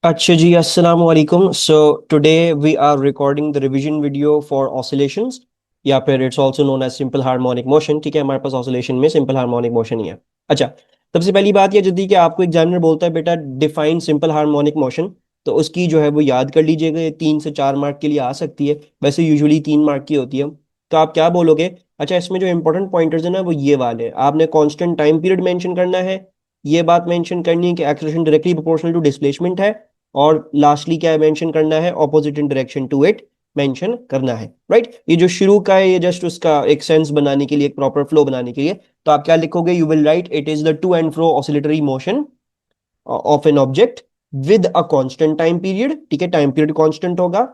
अच्छा जी, अस्सलाम वालेकुम। So today we are recording the revision video for oscillations, या फिर it's also known as simple harmonic motion. ठीक है, हमारे पास ऑसिलेशन में सिंपल हार्मोनिक मोशन ही है। अच्छा, सबसे पहली बात यह जल्दी कि आपको एग्जामिनर बोलता है बेटा डिफाइन सिंपल हार्मोनिक मोशन, तो उसकी जो है वो याद कर लीजिएगा। ये 3 से 4 मार्क के लिए आ सकती है, वैसे यूजुअली 3 मार्क की होती है। तो आप क्या बोलोगे? अच्छा, इसमें जो इंपॉर्टेंट पॉइंटर्स है ना वो ये वाले हैं। आपने कांस्टेंट टाइम पीरियड मेंशन करना है, ये बात मेंशन करनी है कि acceleration directly proportional to displacement है, और लास्टली क्या मेंशन करना है? Opposite in direction to it mention करना है। राइट, ये जो शुरू का है ये जस्ट उसका एक सेंस बनाने के लिए, एक प्रॉपर फ्लो बनाने के लिए। तो आप क्या लिखोगे? You will write it is the two and fro oscillatory motion of an object with a constant time period. ठीक है, टाइम पीरियड कांस्टेंट होगा,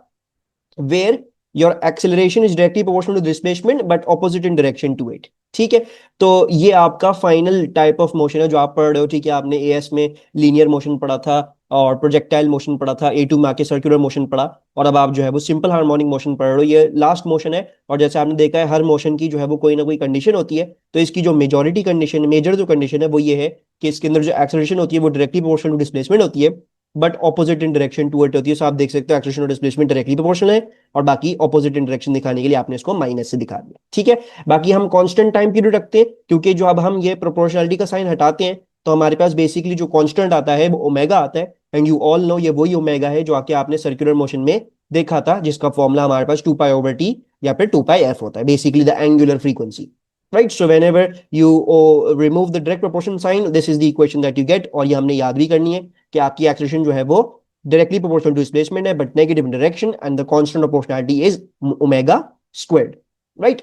where your acceleration is directly proportional to displacement but opposite in direction to it। ठीक है, तो ये आपका final type of motion है जो आप पढ़ रहे हो। ठीक है, आपने एएस में लीनियर मोशन पढ़ा था और प्रोजेक्टाइल मोशन पढ़ा था, ए टू में आके सर्कुलर मोशन पढ़ा, और अब आप जो है वो सिंपल हार्मोनिक मोशन पढ़ रहे हो। ये लास्ट मोशन है, और जैसे आपने देखा है हर मोशन की जो है वो कोई ना कोई कंडीशन होती है। तो इसकी जो मेजॉरिटी कंडीशन, मेजर जो कंडीशन है वो ये है कि इसके अंदर जो एक्सेलरेशन होती है वो डायरेक्टली प्रोपोर्शनल टू डिस्प्लेसमेंट होती है, but opposite in direction to it होती है। सो आप देख सकते हो एक्सेलरेशन और डिस्प्लेसमेंट डायरेक्टली प्रोपोर्शनल है, और बाकी ऑपोजिट इन डायरेक्शन दिखाने के लिए आपने इसको माइनस से दिखा दिया। ठीक है, बाकी हम कांस्टेंट टाइम पीरियड रखते हैं, क्योंकि जो अब हम ये प्रोपोर्शनलिटी का साइन हटाते हैं तो हमारे पास बेसिकली जो कांस्टेंट आता है वो ओमेगा आता है। एंड यू ऑल नो ये वही ओमेगा है जो आके आपने सर्कुलर मोशन में देखा था, जिसका फॉर्मूला हमारे पास 2 पाई/टी या फिर 2 पाई/f होता है, basically the angular frequency. Right, so whenever you remove the direct proportion sign, this is the equation that you get. और ये हमने याद भी करनी है कि आपकी एक्सेलरेशन जो है वो directly proportional to displacement है, but negative in direction, and the constant of proportionality is omega squared। right,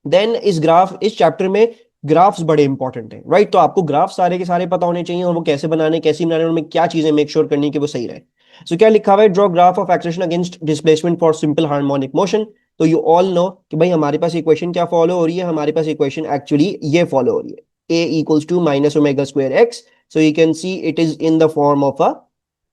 then इस ग्राफ, इस चैप्टर में ग्राफ्स बड़े इंपॉर्टेंट हैं। राइट, तो आपको ग्राफ सारे के सारे पता होने चाहिए, और वो कैसे बनाने, कैसे बनाने, उनमें क्या चीजें मेक श्योर करनी कि वो सही रहे। सो क्या लिखा हुआ है? Draw graph of acceleration against displacement for simple harmonic motion. तो यू ऑल नो कि भाई हमारे पास इक्वेशन क्या फॉलो हो रही है? हमारे पास इक्वेशन एक्चुअली ये फॉलो हो रही है, a equals to minus omega square x. So you can see it is in the form of a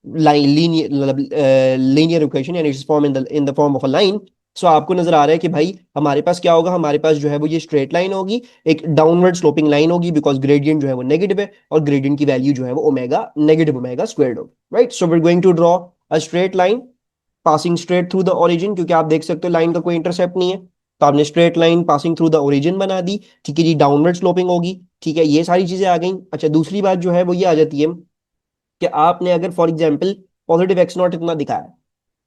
linear equation, यानी it's form in the form of a line. So आपको नजर आ रहा है कि भाई हमारे पास क्या होगा? हमारे पास जो है वो ये स्ट्रेट लाइन होगी, एक डाउनवर्ड स्लोपिंग लाइन होगी, बिकॉज ग्रेडियंट जो है वो नेगेटिव है, और ग्रेडियंट की वैल्यू जो है वो ओमेगा, नेगेटिव ओमेगा स्क्वायर्ड होगी। Right, so we are going to draw a straight line passing straight through the origin, क्योंकि आप देख सकते हो लाइन का कोई इंटरसेप्ट नहीं है, तो आपने straight line passing through the origin बना दी। ठीक है जी, डाउनवर्ड स्लोपिंग होगी। ठीक है, ये सारी चीजें आ गई। अच्छा, दूसरी बात जो है वो ये आ जाती है कि आपने अगर for example positive x not इतना दिखाया,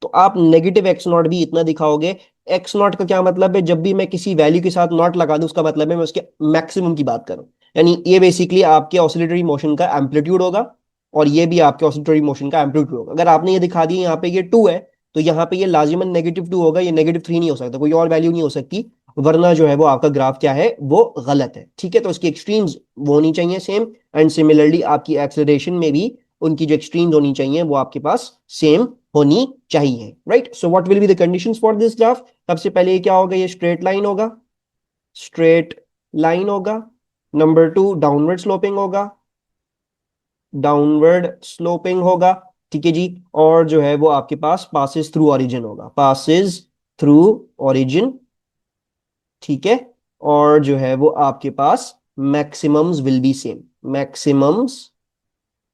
तो आप नेगेटिव एक्स नॉट भी इतना दिखाओगे। एक्स नॉट का क्या मतलब है? जब भी मैं किसी वैल्यू के साथ नॉट लगा दूं, उसका मतलब है मैं उसके मैक्सिमम की बात करूं। यानी ये बेसिकली आपके ऑसिलेटरी मोशन का एम्पलीट्यूड होगा, और ये भी आपके ऑसिलेटरी मोशन का एम्पलीट्यूड होगा। अगर आपने ये दिखा दिया यहाँ पे ये 2 है, तो यहाँ पे ये लाजिमन -2 होगा, ये -3 नहीं हो सकता, कोई और वैल्यू नहीं हो सकती, वरना जो है वो आपका ग्राफ क्या है? वो गलत है। ठीक है, तो उसकी एक्सट्रीम्स वो होनी चाहिए सेम, एंड सिमिलरली आपकी एक्सेलरेशन में भी उनकी जो एक्सट्रीम्स होनी चाहिए वो आपके पास सेम होनी चाहिए। Right, so what will be the conditions for this graph? सबसे पहले ये क्या होगा? ये स्ट्रेट लाइन होगा, स्ट्रेट लाइन होगा। नंबर 2, डाउनवर्ड स्लोपिंग होगा, डाउनवर्ड स्लोपिंग होगा। ठीक है जी, और जो है वो आपके पास पासिस थ्रू ओरिजिन होगा, पासिस थ्रू ओरिजिन। ठीक है, और जो है वो आपके पास maximums will be same, maximums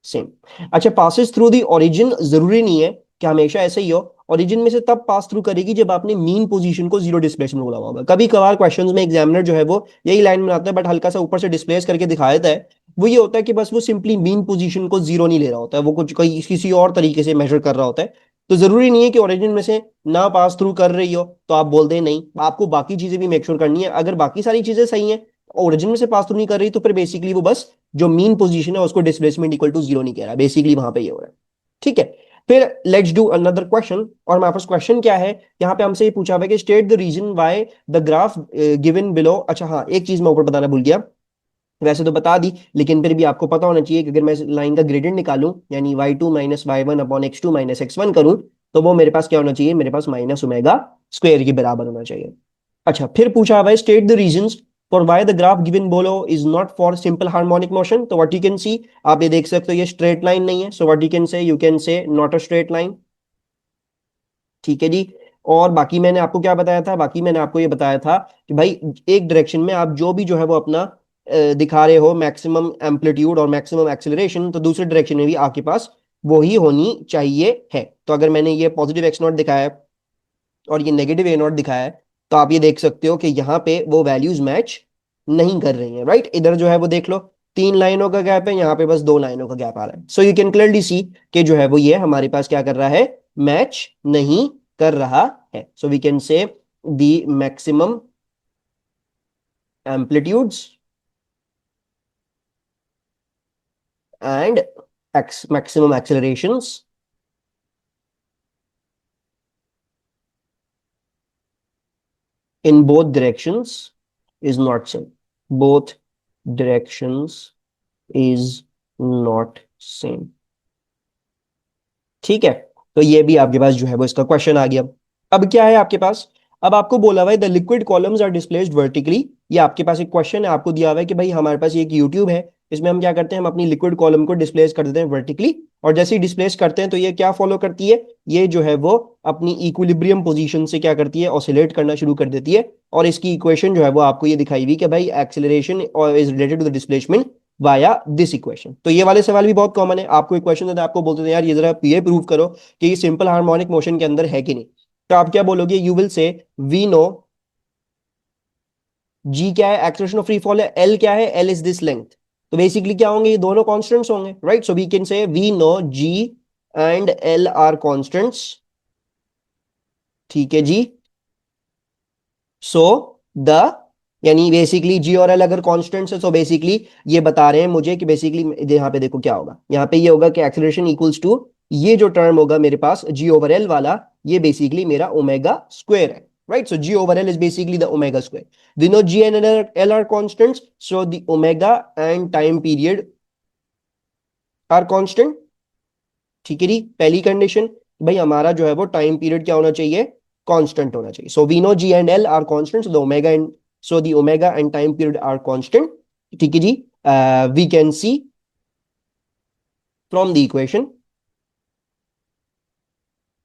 same. अच्छा, पासिस थ्रू दी ओरिजिन जरूरी नहीं है कि हमेशा ऐसे ही हो। ओरिजिन में से तब पास थ्रू करेगी जब आपने मीन पोजीशन को जीरो डिस्प्लेसमेंट बोला होगा। कभी कभार क्वेश्चंस में एग्जामिनर जो है वो यही लाइन बनाता है, बट हल्का सा ऊपर से डिस्प्लेस करके दिखा देता है। वो ये होता है कि बस वो सिंपली मीन पोजीशन को जीरो नहीं ले रहा होता है, वो कुछ कहीं किसी और तरीके से मेजर कर रहा होता है। तो जरूरी नहीं है कि ओरिजिन में से ना पास थ्रू कर रही हो तो आप बोलते हैं नहीं, आपको बाकी चीजें भी मेक श्योर करनी है। अगर बाकी सारी चीजें सही हैं, ओरिजिन में से पास थ्रू नहीं कर रही, तो फिर बेसिकली वो बस जो मीन पोजीशन है उसको डिस्प्लेसमेंट इक्वल टू जीरो नहीं कह रहा, बेसिकली वहां पे ये हो रहा है। ठीक है, फिर लेट्स डू अनदर क्वेश्चन। और हमारे पास क्वेश्चन क्या है? यहाँ पे हमसे ये पूछा हुआ है कि state the reason why the graph given below. अच्छा हाँ, एक चीज मैं ऊपर बताना भूल गया, वैसे तो बता दी, लेकिन फिर भी आपको पता होना चाहिए कि अगर मैं लाइन का ग्रेडियंट निकालूं, यानी y2 minus y1 upon x2 minus x1 करूं, तो वो मेरे पास क्या होना चाहिए? मेरे पास माइनस ओमेगा स्क्वायर के बराबर होना चाहिए। अच्छा, फिर पूछा हुआ है state the reasons for why the graph given बोलो is not for simple harmonic motion. तो व्हाट यू कैन सी, आप ये देख सकते हो ये स्ट्रेट लाइन नहीं है, so what you can say not a straight line. ठीक है जी, और बाकी मैंने आपको क्या बताया था? बाकी मैंने आपको ये बताया था कि भाई एक डायरेक्शन में आप जो भी जो है वो अपना दिखा रहे हो मैक्सिमम एम्पलीट्यूड और मैक्सिमम एक्सेलरेशन, तो दूसरे डायरेक्शन में भी आपके पास वही होनी चाहिए है। तो अगर मैंने ये पॉजिटिव एक्स नॉट दिखाया है और ये नेगेटिव ए नॉट दिखाया है, तो आप ये देख सकते हो कि यहाँ पे वो वैल्यूज मैच नहीं कर रही हैं, राइट। इधर जो है वो देख लो 3 लाइनों का गैप है, यहाँ पे बस 2 लाइनों का गैप आ रहा है। सो यू कैन क्लियरली सी कि जो है वो ये हमारे पास क्या कर रहा है, मैच नहीं कर रहा है। So we can say the maximum amplitudes and maximum accelerations in both directions is not same. Both directions is not same. ठीक है, तो ये भी आपके पास जो है वो इसका क्वेश्चन आ गया। अब क्या है आपके पास, अब आपको बोला हुआ है the liquid columns are displaced vertically. ये आपके पास एक क्वेश्चन है, आपको दिया हुआ है कि भाई हमारे पास एक यूट्यूब है, इसमें हम क्या करते हैं, हम अपनी लिक्विड कॉलम को डिस्प्लेस कर देते हैं वर्टिकली, और जैसे ही डिस्प्लेस करते हैं तो ये क्या फॉलो करती है, ये जो है वो अपनी इक्विलिब्रियम पोजीशन से क्या करती है, ऑसिलेट करना शुरू कर देती है। और इसकी इक्वेशन जो है वो आपको ये दिखाई हुई कि भाई acceleration is related to the displacement via this equation. तो ये वाले सवाल भी बहुत कॉमन है, आपको इक्वेशन देते हैं, आपको बोलते हैं यार ये जरा ये प्रूव करो कि ये सिंपल हार्मोनिक मोशन के अंदर है कि नहीं। तो आप क्या बोलोगे, you will say we know g क्या है, एक्सेलरेशन ऑफ फ्री फॉल है, एल क्या है, एल इज दिस लेंथ। तो बेसिकली क्या होंगे, ये दोनों कांस्टेंट्स होंगे, right. So we can say we know g and L are constants, ठीक है जी। सो द, यानी बेसिकली जी और एल अगर कांस्टेंट्स है, तो बेसिकली ये बता रहे हैं मुझे कि बेसिकली यहाँ पे देखो क्या होगा, यहाँ पे ये होगा कि एक्सेलरेशन इक्वल्स टू ये जो टर्म होगा मेरे पास जी ओवर एल वाला, ये बेसिकली मेरा ओमेगा स्क्वायर है, right. So g over l is basically the omega square. We know g and L are constants, so the omega and time period are constant, ठीक है जी। पहली condition, भाई हमारा जो है वो टाइम पीरियड क्या होना चाहिए, कांस्टेंट होना चाहिए। So we know g and L are constant, so the omega and, so the omega and time period are constant, ठीक है जी। We can see from the equation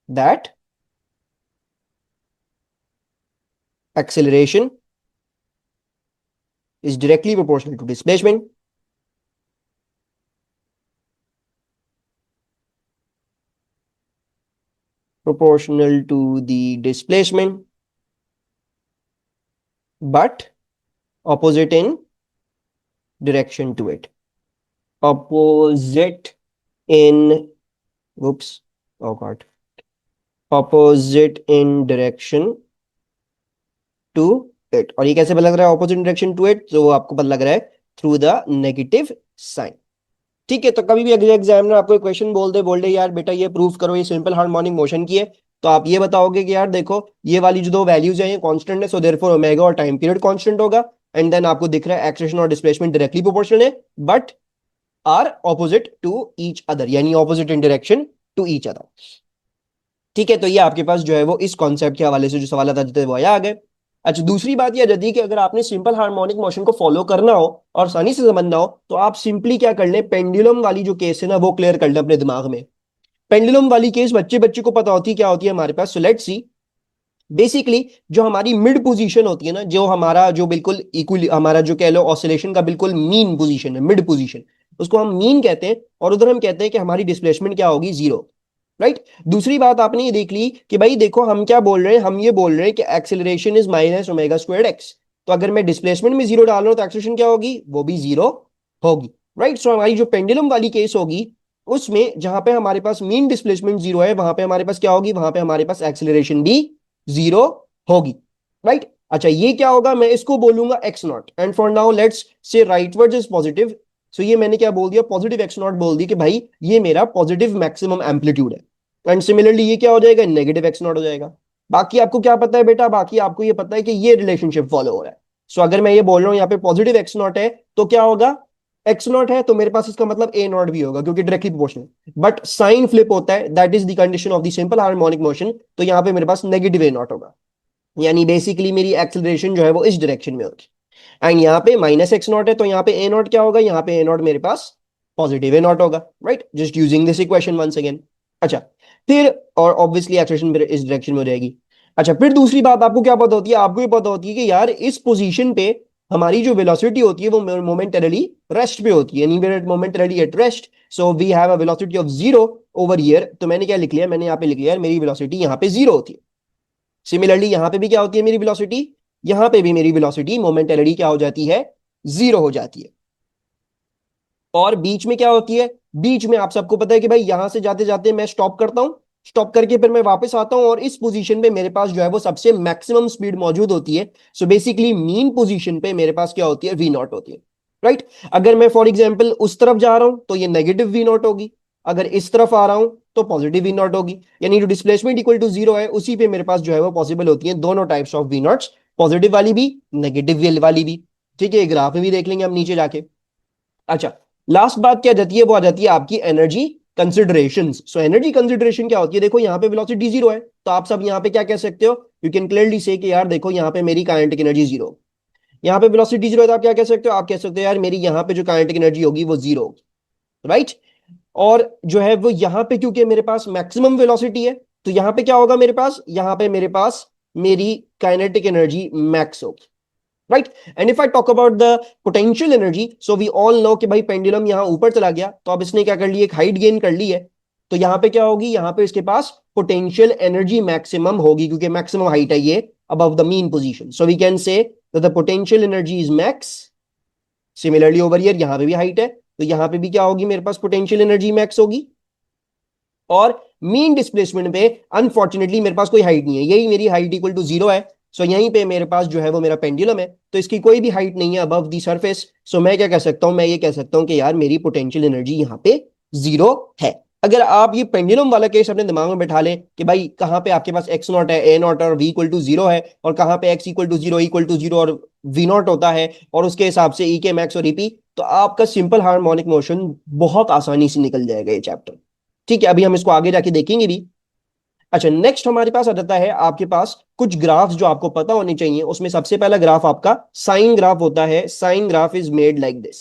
that acceleration is directly proportional to displacement, proportional to the displacement, but opposite in direction to it. Opposite in, whoops, oh god, opposite in direction to it. और ये कैसे पता लग रहा है opposite in direction to it, तो आपको पता लग रहा है through the negative sign, ठीक है। तो कभी भी एग्जामिनर आपको क्वेश्चन बोल दे यार बेटा ये प्रूफ करो ये सिंपल हार्मोनिक मोशन की है, तो आप ये बताओगे कि यार देखो ये वाली जो दो वैल्यूज हैं ये कांस्टेंट है, सो देयरफॉर ओमेगा और टाइम पीरियड कांस्टेंट होगा। एंड देन आपको दिख रहा है एक्सेलरेशन और डिस्प्लेसमेंट डायरेक्टली प्रोपोर्शनल है, but are opposite to each other, यानी opposite in direction to each other, ठीक है। तो ये आपके पास जो है वो इस कॉन्सेप्ट के हवाले से जो सवाल आता है वो आया आ गए। अच्छा, दूसरी बात यह रहती है कि अगर आपने सिंपल हार्मोनिक मोशन को फॉलो करना हो और आसानी से समझना हो, तो आप सिंपली क्या कर लें, पेंडुलम वाली जो केस है ना वो क्लियर कर लें अपने दिमाग में। पेंडुलम वाली केस बच्चे बच्चे को पता होती है क्या होती है हमारे पास। सो लेट्स सी, बेसिकली जो हमारी मिड पोजीशन होती है ना, जो हमारा जो बिल्कुल इक्वल हमारा जो कह लो ऑसिलेशन का बिल्कुल मीन पोजीशन है, मिड पोजीशन, उसको हम मीन कहते हैं। और उधर हम कहते हैं कि हमारी डिस्प्लेसमेंट क्या होगी, जीरो, राइट। दूसरी बात आपने ये देख ली कि भाई देखो हम क्या बोल रहे हैं, हम ये बोल रहे हैं कि acceleration is minus omega squared x. तो अगर मैं डिस्प्लेसमेंट में जीरो डाल रहा हूं तो एक्सेलरेशन क्या होगी, वो भी जीरो होगी, राइट। सो हमारी जो पेंडुलम वाली केस होगी उसमें जहां पे हमारे पास मीन डिस्प्लेसमेंट जीरो है, वहां पे हमारे पास क्या होगी, वहां पे हमारे पास एक्सेलरेशन भी जीरो होगी, राइट। अच्छा, ये क्या होगा, मैं इसको बोलूंगा x naught, and for now let's say rightwards is positive. सो ये मैंने क्या बोल दिया, पॉजिटिव एक्स नॉट बोल दी कि भाई ये मेरा पॉजिटिव मैक्सिमम एम्पलीट्यूड है। एंड सिमिलरली ये क्या हो जाएगा, नेगेटिव एक्स नॉट हो जाएगा। बाकी आपको क्या पता है बेटा, बाकी आपको ये पता है कि ये रिलेशनशिप फॉलो हो रहा है। सो अगर मैं ये बोल रहा हूं यहाँ पे पॉजिटिव एक्स नॉट है, तो क्या होगा, एक्स नॉट है तो मेरे पास इसका मतलब ए नॉट भी होगा क्योंकि directly proportional. But sign flip होता है, that is the condition of the simple harmonic motion, तो यहाँ पे मेरे पास नेगेटिव ए नॉट होगा, यानी बेसिकली मेरी एक्सेलरेशन जो है वो इस डायरेक्शन में होगी। एंड यहाँ पे माइनस एक्स नॉट है, तो यहाँ पे ए नॉट क्या होगा, यहाँ पे ए नॉट मेरे पास पॉजिटिव ए नॉट होगा, right, just using this equation once again. अच्छा, फिर और ऑब्वियसली एक्सेलरेशन फिर इस डायरेक्शन में हो जाएगी। अच्छा, फिर दूसरी बात आपको क्या पता होती है, आपको ये पता होती है कि यार इस पोजीशन पे हमारी जो वेलोसिटी होती है वो मोमेंटरली रेस्ट पे होती है, momentarily at rest, so we have a velocity of zero over here. तो मैंने क्या लिख लिया, मैंने यहाँ पे लिख लिया मेरी वेलोसिटी यहाँ पे जीरो होती है। सिमिलरली यहाँ पे भी क्या होती है मेरी वेलोसिटी, यहाँ पे भी मेरी वेलोसिटी मोमेंटरली क्या हो जाती है, जीरो हो जाती है। और बीच में क्या होती है, बीच में आप सबको पता है कि भाई यहां से जाते जाते मैं स्टॉप करता हूं, स्टॉप करके फिर मैं वापस आता हूं और इस पोजीशन पे मेरे पास जो है वो सबसे मैक्सिमम स्पीड मौजूद होती है। सो बेसिकली मीन पोजीशन पे मेरे पास क्या होती है, वी नॉट होती है, राइट। अगर मैं फॉर एग्जाम्पल उस तरफ जा रहा हूं तो ये नेगेटिव वी नॉट होगी, अगर इस तरफ आ रहा हूं तो पॉजिटिव वी नॉट होगी। यानी जो डिस्प्लेसमेंट इक्वल टू जीरो है उसी पे मेरे पास जो है वो पॉसिबल होती है दोनों types of v naughts, positive वाली भी नेगेटिव वाली भी। ठीक है, ग्राफ में भी देख लेंगे हम नीचे जाके। अच्छा, लास्ट बात क्या जाती है, वो आ जाती है आपकी energy considerations. So energy consideration क्या होती है, देखो यहाँ पे वेलोसिटी जीरो है तो आप सब यहाँ पे क्या कह सकते हो, यू कैन क्लियरली से कि यार देखो यहाँ पे मेरी काइनेटिक एनर्जी जीरो, यहाँ पे वेलोसिटी जीरो है तो आप क्या कह सकते हो, आप कह सकते हो यार मेरी यहाँ पे जो काइनेटिक एनर्जी होगी वो जीरो होगी, राइट। और जो है वो यहाँ पे क्योंकि मेरे पास मैक्सिमम वेलोसिटी है तो यहाँ पे क्या होगा मेरे पास, यहाँ पे मेरे पास मेरी काइनेटिक एनर्जी मैक्स होगी, right. And if I talk about the potential energy, so we all know कि भाई पेंडुलम यहां ऊपर चला गया तो अब इसने क्या कर लिया, एक हाइट गेन कर ली है। तो यहां पे क्या होगी, यहां पे इसके पास पोटेंशियल एनर्जी मैक्सिमम होगी क्योंकि मैक्सिमम हाइट है ये above the mean position, so we can say the potential energy is max. Similarly over here यहां पे भी हाइट है तो यहां पे भी क्या होगी मेरे पास, पोटेंशियल एनर्जी मैक्स होगी। और मीन डिस्प्लेसमेंट पे अनफॉर्चुनेटली मेरे पास कोई हाइट नहीं है, यही मेरी हाइट इक्वल टू जीरो है। सो यहीं पे मेरे पास जो है वो मेरा पेंडुलम है तो इसकी कोई भी हाइट नहीं है अबव दी सरफेस। सो मैं क्या कह सकता हूं, मैं ये कह सकता हूं कि यार मेरी पोटेंशियल एनर्जी यहाँ पे जीरो है। अगर आप ये पेंडुलम वाला केस अपने दिमाग में बैठा लें कि भाई कहाँ पे आपके पास एक्स नॉट है, ए नॉट और वी इक्वल टू जीरो है, और कहाँ पे एक्स इक्वल टू जीरो और वी नॉट होता है, और उसके हिसाब से ई के मैक्स और ईपी, तो आपका सिंपल हार्मोनिक मोशन बहुत आसानी से निकल जाएगा ये चैप्टर। ठीक है, अभी हम इसको आगे जाके देखेंगे भी। अच्छा, नेक्स्ट हमारे पास आ जाता है आपके पास कुछ ग्राफ्स जो आपको पता होने चाहिए। उसमें सबसे पहला ग्राफ आपका साइन ग्राफ होता है। Sine graph is made like this.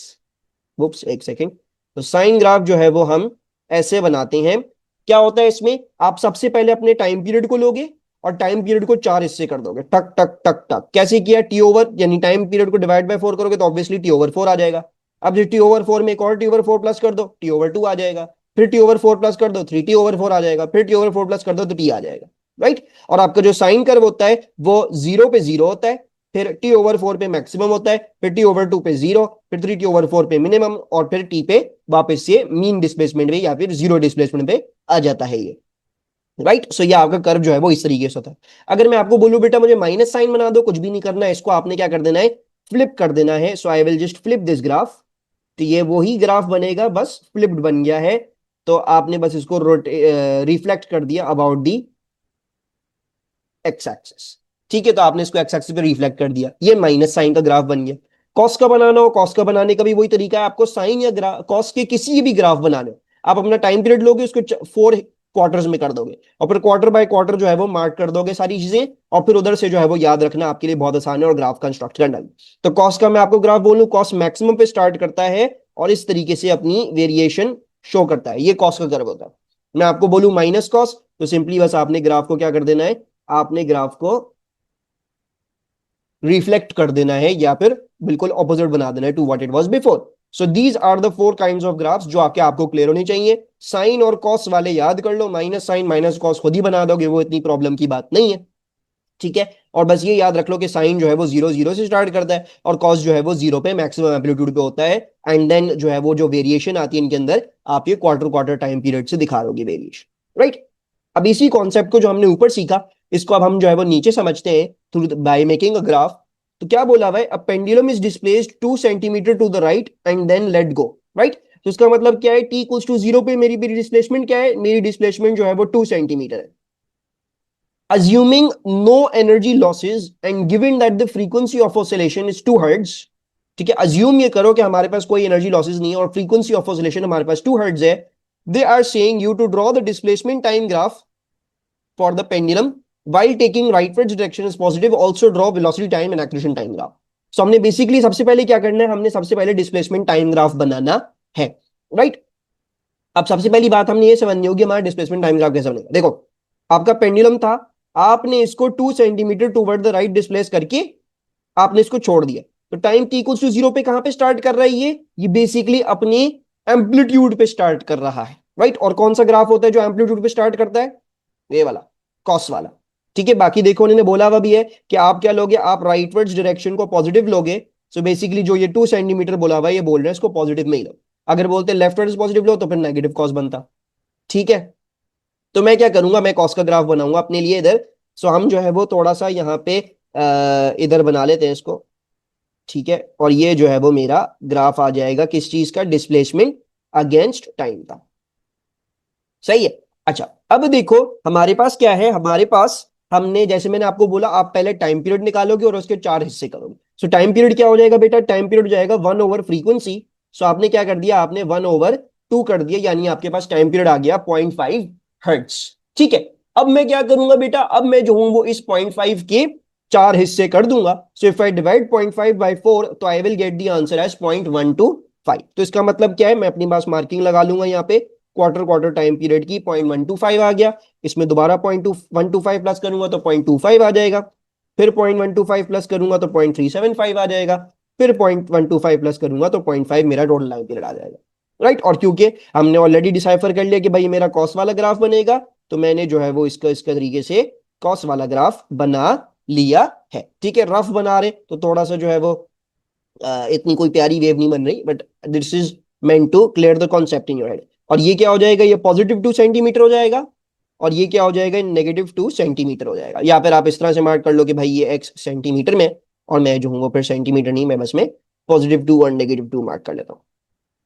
Whoops, एक सेकेंड। तो साइन ग्राफ जो है वो हम ऐसे बनाते हैं। क्या होता है इसमें, आप सबसे पहले अपने टाइम पीरियड को लोगे और टाइम पीरियड को चार हिस्से कर दोगे, टक टक टक टक। कैसे किया, टी ओवर, यानी टाइम पीरियड को डिवाइड बाय फोर करोगे तो ऑब्वियसली टी ओवर फोर आ जाएगा। अब जो टी ओवर फोर में एक और टी ओवर फोर प्लस कर दो, टी ओवर टू आ जाएगा। फिर टी ओवर फोर प्लस कर दो, थ्री टी ओवर फोर आ जाएगा। फिर टी ओवर फोर प्लस कर दो तो टी आ जाएगा, राइट। और आपका जो साइन कर्व होता है वो जीरो पे जीरो होता है, फिर टी ओवर फोर पे मैक्सिमम होता है, फिर टी ओवर टू पे जीरो, फिर थ्री टी ओवर फोर पे मिनिमम, और फिर टी पे वापस से मीन डिस्प्लेसमेंट पे या फिर जीरो डिस्प्लेसमेंट पे आ जाता है ये, राइट। सो ये आपका कर्व जो है वो इस तरीके से होता है। अगर मैं आपको बोलूं बेटा मुझे माइनस साइन बना दो, कुछ भी नहीं करना है, इसको आपने क्या कर देना है, फ्लिप कर देना है। So I will just flip this graph. तो ये वही ग्राफ बनेगा, बस फ्लिप्ड बन गया है। तो आपने बस इसको रिफ्लेक्ट कर दिया अबाउट दी एक्स एक्सिस। ठीक है, तो आपने इसको एक्स एक्सिस पे रिफ्लेक्ट कर दिया, ये माइनस साइन का ग्राफ बन गया। कॉस का बनाना हो, कॉस का बनाने का भी वही तरीका है, आपको साइन या कॉस के किसी भी ग्राफ बनाने हो, आप अपना टाइम पीरियड लोगे, उसको फोर क्वार्टर्स में कर दोगे और फिर क्वार्टर बाय क्वार्टर जो है वो मार्क कर दोगे सारी चीजें, और फिर उधर से जो है वो याद रखना आपके लिए बहुत आसान है और ग्राफ कंस्ट्रक्ट करना भी। तो कॉस का मैं आपको ग्राफ बोलूं, कॉस मैक्सिमम पे स्टार्ट करता है और इस तरीके से अपनी वेरिएशन शो करता है, ये कॉस का कर्व होता है। मैं आपको बोलूं माइनस कॉस, तो सिंपली बस आपने ग्राफ को क्या कर देना है, आपने ग्राफ को रिफ्लेक्ट कर देना है या फिर बिल्कुल ऑपोजिट बना देना है to what it was before. So these are the four kinds of graphs जो आपको क्लियर होनी चाहिए। साइन और कॉस वाले याद कर लो, माइनस साइन माइनस कॉस खुद ही बना दोगे, वो इतनी प्रॉब्लम की बात नहीं है। ठीक है, और बस ये याद रख लो कि साइन जो है वो जीरो जीरो से स्टार्ट करता है और कॉस जो है वो जीरो पे मैक्सिमम एम्पलीट्यूड पे होता है। एंड देन जो है वो जो वेरिएशन आती है इनके अंदर, आप ये क्वार्टर क्वार्टर टाइम पीरियड से दिखा दोगे वेरिएशन, राइट। अब इसी कॉन्सेप्ट को जो हमने ऊपर सीखा, इसको अब हम जो है वो नीचे समझते हैं through by making a graph. तो क्या बोला भाई, a pendulum is displaced 2 centimetre to the right and then let go, right. तो इसका मतलब क्या है, टी इक्वल्स टू जीरो पे मेरी डिस्प्लेसमेंट क्या है, मेरी डिस्प्लेसमेंट जो है वो 2 सेंटीमीटर है। Assuming no energy losses and given that the frequency of oscillation is 2 hertz, ठीक है, अज्यूम ये करो कि हमारे पास कोई एनर्जी लॉसेस नहीं है और फ्रीक्वेंसी ऑफ ऑसिलेशन हमारे पास 2 हर्ट्ज है। They are saying you to draw the displacement time graph for the pendulum while taking rightwards direction is positive, also draw velocity time and accretion time graph। सो हमने basically सबसे पहले क्या करना है, हमने सबसे पहले डिस्प्लेसमेंट टाइम ग्राफ बनाना है, राइट। अब सबसे पहली बात हमने ये समझनी होगी हमारा डिस्प्लेसमेंट टाइम ग्राफ कैसे बनेगा। देखो, आपका पेंडुलम था, आपने इसको 2 centimetre toward the right displace करके आपने इसको छोड़ दिया। तो टाइम t इक्वल्स टू 0 पे कहां पे स्टार्ट कर रहा है ये बेसिकली अपनी एम्पलीट्यूड पे स्टार्ट कर रहा है, राइट। और कौन सा ग्राफ होता है जो एम्पलीट्यूड पे स्टार्ट करता है? ये वाला, कॉस वाला, ठीक है। बाकी देखो उन्होंने बोला हुआ भी है कि आप क्या लोगे, आप राइटवर्ड्स डायरेक्शन को पॉजिटिव लोगे। सो बेसिकली जो ये 2 सेंटीमीटर बोला हुआ है, ये बोल रहे हैं इसको पॉजिटिव में ही लो। अगर बोलते लेफ्टवर्ड्स पॉजिटिव लो तो फिर नेगेटिव कॉस बनता, ठीक है। तो मैं क्या करूंगा, मैं कॉस का ग्राफ बनाऊंगा अपने लिए इधर। सो हम जो है वो थोड़ा सा यहाँ पे इधर बना लेते हैं इसको, ठीक है। और ये जो है वो मेरा ग्राफ आ जाएगा किस चीज का, डिस्प्लेसमेंट अगेंस्ट टाइम का, सही है। अच्छा अब देखो हमारे पास क्या है, हमारे पास हमने जैसे मैंने आपको बोला, आप पहले टाइम पीरियड निकालोगे और उसके 4 हिस्से करोगे। सो टाइम पीरियड क्या हो जाएगा बेटा, टाइम पीरियड हो जाएगा 1/फ्रीक्वेंसी। सो आपने क्या कर दिया, आपने 1/2 कर दिया, यानी आपके पास टाइम पीरियड आ गया 0.5 हर्ट्ज, ठीक है। अब मैं क्या करूंगा बेटा, अब मैं जो हूं वो इस 0.5 के 4 हिस्से कर दूंगा। So if I divide 0.5 by 4 तो I will get the answer as 0.125। तो इसका मतलब क्या है, मैं अपनी पास मार्किंग लगा लूंगा यहाँ पे, क्वार्टर क्वार्टर टाइम पीरियड की 0.125 आ गया। इसमें दोबारा 0.125 प्लस करूंगा तो 0.25 आ जाएगा, फिर 0.125 प्लस करूंगा तो 0.375 आ जाएगा, फिर 0.125 प्लस करूंगा तो 0.5 मेरा टोटल टाइम पीरियड आ जाएगा, राइट। और क्योंकि हमने ऑलरेडी डिसाइफर कर लिया कि भाई मेरा कॉस वाला ग्राफ बनेगा, तो मैंने जो है वो इसका इसका तरीके से कॉस वाला ग्राफ बना लिया है, ठीक है। रफ बना रहे तो थोड़ा सा जो है वो इतनी कोई प्यारी वेव नहीं बन रही, but this is meant to clear the concept in your head. और ये क्या हो जाएगा, ये +2 सेंटीमीटर हो जाएगा, और ये क्या हो जाएगा, -2 सेंटीमीटर हो जाएगा। या फिर आप इस तरह से मार्क कर लो कि भाई ये x सेंटीमीटर में, और मैं जो हूँ वो फिर सेंटीमीटर नहीं, मैं बस में +2 और -2 मार्क कर लेता हूँ,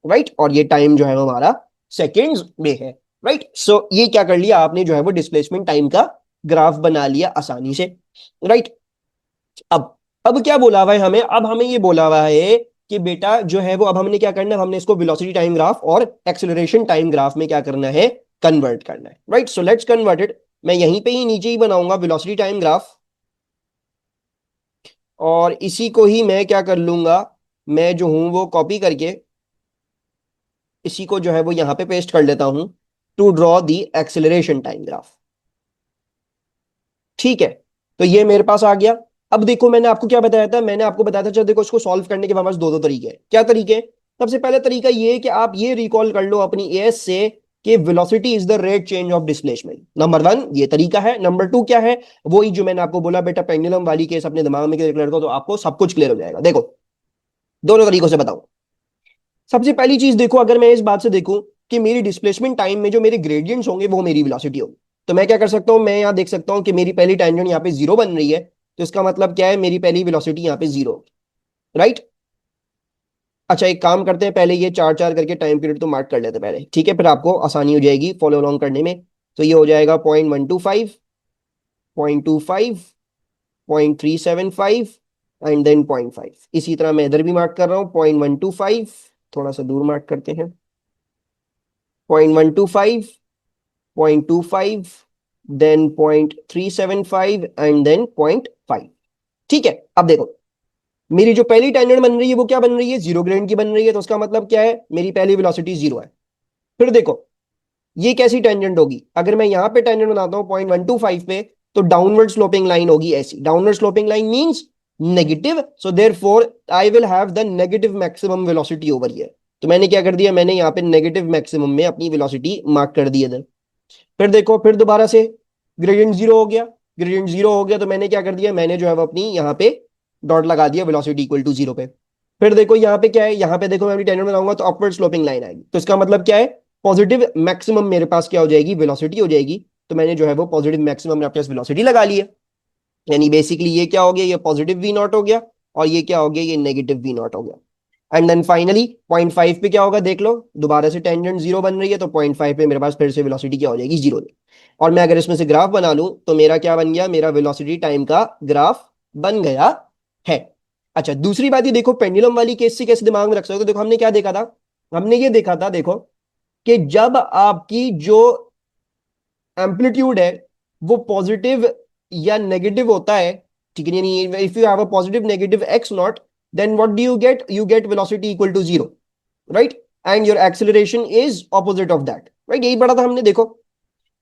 राइट। और ये टाइम जो है वो हमारा सेकेंड्स में है, राइट। सो ये क्या कर लिया आपने, जो है वो डिस्प्लेसमेंट टाइम का ग्राफ बना लिया आसानी से, राइट। अब क्या बोला हुआ है हमें, अब हमें ये बोला हुआ है कि बेटा जो है वो अब हमने क्या करना है, हमने इसको वेलोसिटी टाइम ग्राफ और एक्सेलरेशन टाइम ग्राफ में क्या करना है, कन्वर्ट करना है, right. So let's convert it. मैं यहीं पे ही नीचे ही बनाऊंगा वेलोसिटी टाइम ग्राफ, और इसी को ही मैं क्या कर लूंगा, मैं जो हूं वो कॉपी करके इसी को जो है वो यहां पे पेस्ट कर लेता हूं, to draw the acceleration time graph, ठीक है। तो ये मेरे पास आ गया। अब देखो मैंने आपको क्या बताया था, मैंने आपको बताया था, चलो देखो इसको सॉल्व करने के हमारे पास दो दो तरीके हैं। क्या तरीके हैं? सबसे पहला तरीका ये है कि आप ये रिकॉल कर लो अपनी एएस से कि velocity is the rate change of displacement. Number 1 ये तरीका है। नंबर 2 क्या है, वही जो मैंने आपको बोला बेटा, पेंडुलम वाली केस अपने दिमाग में क्लियर कर दो तो आपको सब कुछ क्लियर हो जाएगा। देखो दोनों तरीकों से बताऊं। सबसे पहली चीज देखो, अगर मैं इस बात से देखूं कि मेरी डिस्प्लेसमेंट टाइम में जो मेरे ग्रेडियंट्स होंगे वो मेरी वेलोसिटी होगी, तो मैं क्या कर सकता हूं, मैं यहां देख सकता हूं कि मेरी पहली टेंजेंट यहाँ पे 0 बन रही है, तो इसका मतलब क्या है, मेरी पहली वेलोसिटी यहाँ पे 0, राइट। अच्छा एक काम करते हैं, पहले ये 4 4 करके टाइम पीरियड तो मार्क कर लेते हैं पहले, ठीक है, फिर आपको आसानी हो जाएगी फॉलो अलोंग करने में। तो ये हो जाएगा 0.125, 0.25, 0.375 एंड देन 0.5। इसी तरह मैं इधर भी मार्क कर रहा हूँ 0.125, थोड़ा सा दूर मार्क करते हैं, 0.125, 0.25, देन 0.375 एंड देन 0.5, ठीक है। अब देखो मेरी जो पहली टेंजेंट बन रही है वो क्या बन रही है, 0 ग्रेड की बन रही है, तो उसका मतलब क्या है, मेरी पहली वेलोसिटी 0 है। फिर देखो ये कैसी टेंजेंट होगी, अगर मैं यहां पे टेंजेंट बनाता हूं 0.125 पे, तो डाउनवर्ड स्लोपिंग लाइन होगी ऐसी। Downward sloping line means negative, so therefore I will have the negative maximum velocity over here. तो मैंने क्या कर दिया, मैंने यहाँ पे नेगेटिव मैक्सिमम में अपनी वेलोसिटी मार्क कर दी इधर। फिर देखो फिर दोबारा से ग्रेडियंट 0 हो गया, ग्रेडियंट 0 हो गया, तो मैंने क्या कर दिया, मैंने जो है वो अपनी यहाँ पे डॉट लगा दिया वेलोसिटी इक्वल टू 0 पे। फिर देखो यहाँ पे क्या है, यहाँ पे देखो मैं अपनी टेंजेंट बनाऊंगा तो अपवर्ड स्लोपिंग लाइन आएगी, तो इसका मतलब क्या है, पॉजिटिव मैक्सिमम मेरे पास क्या हो जाएगी, वेलोसिटी हो जाएगी। तो मैंने जो है वो पॉजिटिव मैक्सिमम में अपने पास वेलोसिटी लगा ली है, यानी बेसिकली ये क्या हो गया, ये पॉजिटिव वी नॉट हो गया, और ये क्या हो गया, ये नेगेटिव वी नॉट हो गया। एंड देन फाइनली 0.5 पे क्या होगा देख लो, दोबारा से टेंजेंट 0 बन रही है, तो 0.5 पे मेरे पास फिर से वेलोसिटी क्या हो जाएगी, 0। और मैं अगर इसमें से ग्राफ बना लूं तो मेरा क्या बन गया, मेरा वेलोसिटी टाइम का ग्राफ बन गया है। अच्छा दूसरी बात ये देखो, पेंडुलम वाली केस से कैसे दिमाग में रख सकते हो। देखो हमने क्या देखा था, हमने ये देखा था देखो कि जब आपकी जो एम्पलीट्यूड है वो पॉजिटिव या नेगेटिव होता है, ठीक है, यानी if you have a positive negative x naught, then what do you get velocity equal to 0, right, and your acceleration is opposite of that, right. यही पढ़ा था हमने। देखो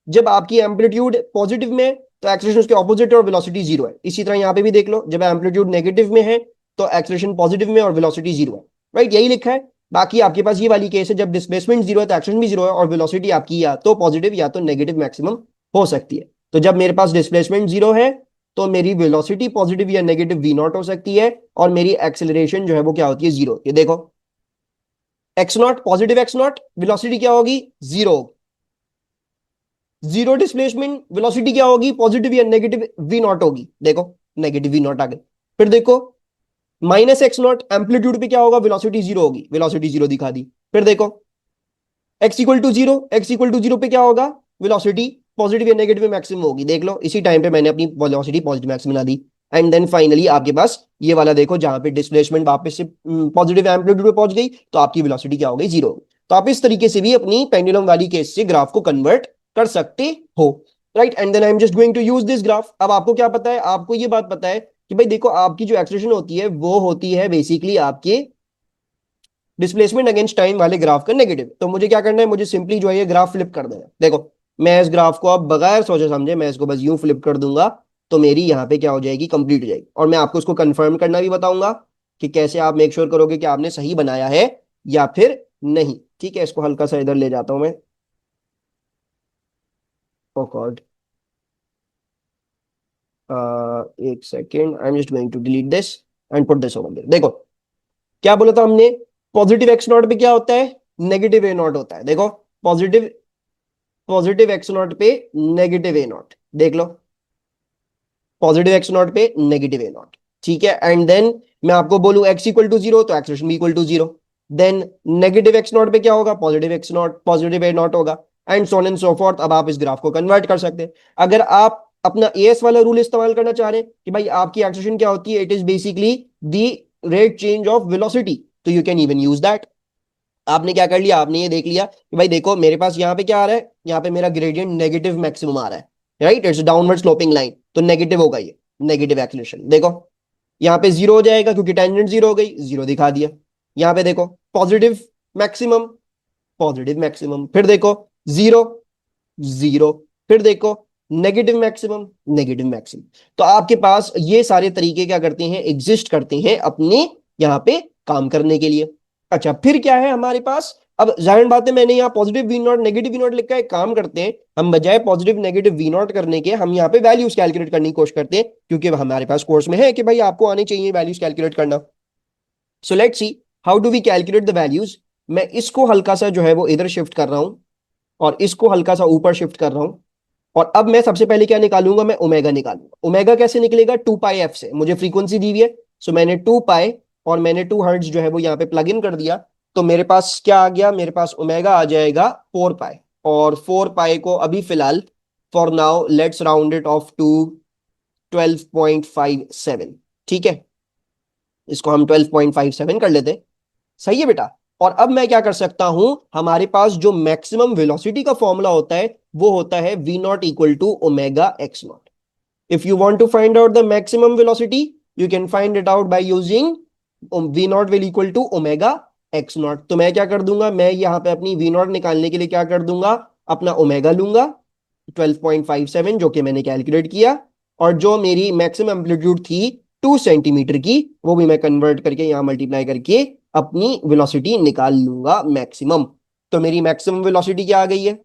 जब आपकी एम्पलीट्यूड पॉजिटिव में है तो एक्सेलरेशन उसके ऑपोजिट है और वेलोसिटी 0 है। इसी तरह यहाँ पे भी देख लो, जब एम्पलीट्यूड नेगेटिव में है तो एक्सेलरेशन पॉजिटिव में और वेलोसिटी जीरो है, राइट, यही लिखा है। बाकी आपके पास ये वाली केस है जब डिस्प्लेसमेंट जीरो है तो एक्सेलरेशन भी जीरो है और वेलोसिटी आपकी या तो पॉजिटिव या तो नेगेटिव मैक्सिमम हो सकती है। तो जब मेरे पास डिस्प्लेसमेंट जीरो है तो मेरी वेलोसिटी पॉजिटिव या नेगेटिव वी नॉट हो सकती है और मेरी एक्सेलरेशन जो है वो क्या होती है, जीरो होती है। देखो x naught, positive x not, velocity क्या होगी, जीरो होगी। जीरो डिस्प्लेसमेंट, वेलोसिटी क्या होगी, पॉजिटिव या नेगेटिव वी नॉट होगी। देखो नेगेटिव वी नॉट आ गई। फिर देखो माइनस एक्स नॉट, एम्पलीट्यूड पे क्या होगा, वेलोसिटी जीरो होगी, वेलोसिटी जीरो दिखा दी। फिर देखो x equal to zero, x equal to zero पे क्या होगा, वेलोसिटी पॉजिटिव या नेगेटिव मैक्सिमम होगी। देख लो इसी टाइम पे मैंने अपनी वेलोसिटी पॉजिटिव मैक्सिमम ला दी। एंड देन फाइनली आपके पास ये वाला देखो जहां पे डिस्प्लेसमेंट वापस से पॉजिटिव एम्पलीट्यूड पे पहुंच गई तो आपकी वेलोसिटी क्या हो गई, जीरो। तो आप इस तरीके से भी अपनी पेंडुलम वाली केस से ग्राफ को कन्वर्ट कर सकते हो, right. And then I am just going to use this graph. अब आपको क्या पता है, आपको ये बात पता है कि भाई देखो आपकी जो एक्सप्रेशन होती है वो होती है बेसिकली आपके डिस्प्लेसमेंट अगेंस्ट टाइम वाले ग्राफ का नेगेटिव। तो मुझे क्या करना है, मुझे सिंपली जो है ये ग्राफ फ्लिप कर देना है। देखो मैं इस ग्राफ को अब बगैर सोचे समझे मैं इसको बस यूं फ्लिप कर दूंगा तो मेरी यहाँ पे क्या हो जाएगी, कंप्लीट हो जाएगी। और मैं आपको उसको कंफर्म करना भी बताऊंगा कि कैसे आप मेक श्योर करोगे कि आपने सही बनाया है या फिर नहीं। ठीक है, इसको हल्का सा इधर ले जाता हूं मैं। ओ गॉड, एक second, I am just going to delete this and put this over there. देखो क्या बोला था हमने, पॉजिटिव एक्स नॉट पे क्या होता है, नेगेटिव ए नॉट होता है। देखो पॉजिटिव पॉजिटिव एक्स नॉट पे नेगेटिव ए नॉट, देख लो पॉजिटिव एक्स नॉट पे नेगेटिव ए नॉट। ठीक है, एंड देन मैं आपको बोलूं एक्स इक्वल टू जीरो तो एक्सप्रेशन भी equal to zero. Then negative x naught पे क्या होगा, पॉजिटिव एक्स नॉट, पॉजिटिव ए नॉट होगा, and so on and so forth. अब आप इस ग्राफ को कन्वर्ट कर सकते हैं। अगर आप अपना एएस वाला रूल इस्तेमाल करना चाह रहे हैं कि भाई आपकी एक्सप्रेशन क्या होती है, it is basically the rate change of velocity, so you can even use that. आपने क्या कर लिया, आपने ये देख लिया कि भाई देखो मेरे पास यहाँ पे क्या आ रहा है, यहाँ पे मेरा ग्रेडियंट नेगेटिव मैक्सिमम आ रहा है, right, it's downward sloping line, तो नेगेटिव होगा ये, नेगेटिव एक्सेलरेशन। देखो यहाँ पे जीरो हो जाएगा क्योंकि टेंजेंट जीरो हो गई, जीरो दिखा दिया। यहाँ पे देखो पॉजिटिव मैक्सिमम, पॉजिटिव मैक्सिमम। फिर देखो जीरो, जीरो। फिर देखो नेगेटिव मैक्सिमम, नेगेटिव मैक्सिमम। तो आपके पास ये सारे तरीके क्या करते हैं, एग्जिस्ट करते हैं अपने यहाँ पे काम करने के लिए। अच्छा फिर क्या है हमारे पास, अब जाहिर बात है मैंने यहाँ positive v naught negative v naught लिखा है। काम करते हैं हम, बजाय पॉजिटिव नेगेटिव वी नॉट करने के हम यहाँ पे वैल्यूज कैलकुलेट करने की कोशिश करते हैं, क्योंकि हमारे पास कोर्स में है कि भाई आपको आने चाहिए वैल्यूज कैलकुलेट करना। So let's see how do we calculate the values. मैं इसको हल्का सा जो है वो इधर शिफ्ट कर रहा हूं और इसको हल्का सा ऊपर शिफ्ट कर रहा हूं। और अब मैं सबसे पहले क्या निकालूंगा, मैं ओमेगा निकालूंगा। ओमेगा कैसे निकलेगा, टू पाई एफ से, मुझे फ्रीक्वेंसी दी हुई है। सो मैंने टू पाई और मैंने टू हर्ट्ज जो है वो यहाँ पे प्लग इन कर दिया। तो मेरे पास क्या आ गया, मेरे पास ओमेगा आ जाएगा फोर पाई। और फोर पाई को अभी फिलहाल for now let's round it off to 12.57। ठीक है, इसको हम 12.57 कर लेते हैं। सही है बेटा। और अब मैं क्या कर सकता हूं, हमारे पास जो मैक्सिमम वेलोसिटी का फॉर्मूला होता है वो होता है v naught equal to omega x naught. If you want to find out the maximum velocity you can find it out by using v naught will equal to omega x naught. तो मैं क्या कर दूंगा, मैं यहां पे अपनी we not निकालने के लिए क्या कर दूंगा, अपना ओमेगा लूंगा 12.57 जो कि मैंने कैलकुलेट किया। और जो मेरी मैक्सिमम एम्पलीट्यूड थी 2 सेंटीमीटर की, वो भी मैं कन्वर्ट करके यहाँ मल्टीप्लाई करके अपनी वेलोसिटी निकाल लूंगा मैक्सिमम। तो मेरी मैक्सिमम वेलोसिटी क्या आ गई है,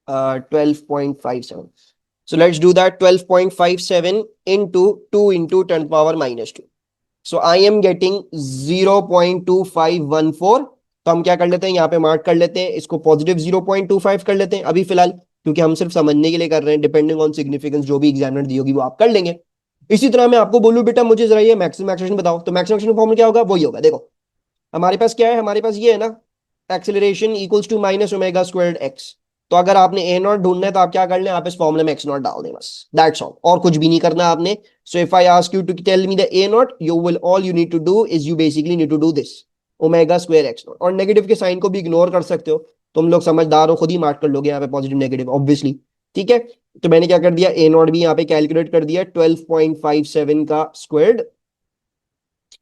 12.57। So let's do that, 12.57 into 2 into 10 power minus 2. So I am getting 0.2514। तो हम क्या कर लेते हैं, यहाँ पे मार्क कर लेते हैं, इसको पॉजिटिव 0.25 कर लेते हैं अभी फिलहाल, क्योंकि हम सिर्फ समझने के लिए कर रहे हैं। डिपेंडिंग ऑन सिग्निफिकेंस जो भी एग्जामिनर दी होगी वो आप कर लेंगे। इसी तरह मैं आपको बोलूं बेटा मुझे जरा ये मैक्सिमम एक्सेलरेशन बताओ, तो मैक्सिमम एक्सेलरेशन फॉर्मूला क्या होगा, वही होगा। देखो हमारे पास क्या है, हमारे पास ये है ना, acceleration equals to minus omega squared x. तो अगर आपने ए नॉट ढूंढना है तो आप क्या कर लें, आप इस फॉर्मूले में एक्स नॉट डाल दें, बस दैट्स ऑल, और कुछ भी नहीं करना आपने। So if I ask you to tell me the A naught, you will all you need to do is you basically need to do this omega square x naught. और negative के sign को भी ignore कर सकते हो, तुम लोग समझदार हो, खुद ही मार्क कर लोगे यहाँ पे पॉजिटिव नेगेटिव ऑब्वियसली। ठीक है, तो मैंने क्या कर दिया, ए नॉट भी यहाँ पे कैलकुलेट कर दिया 12.57 का स्क्वायर्ड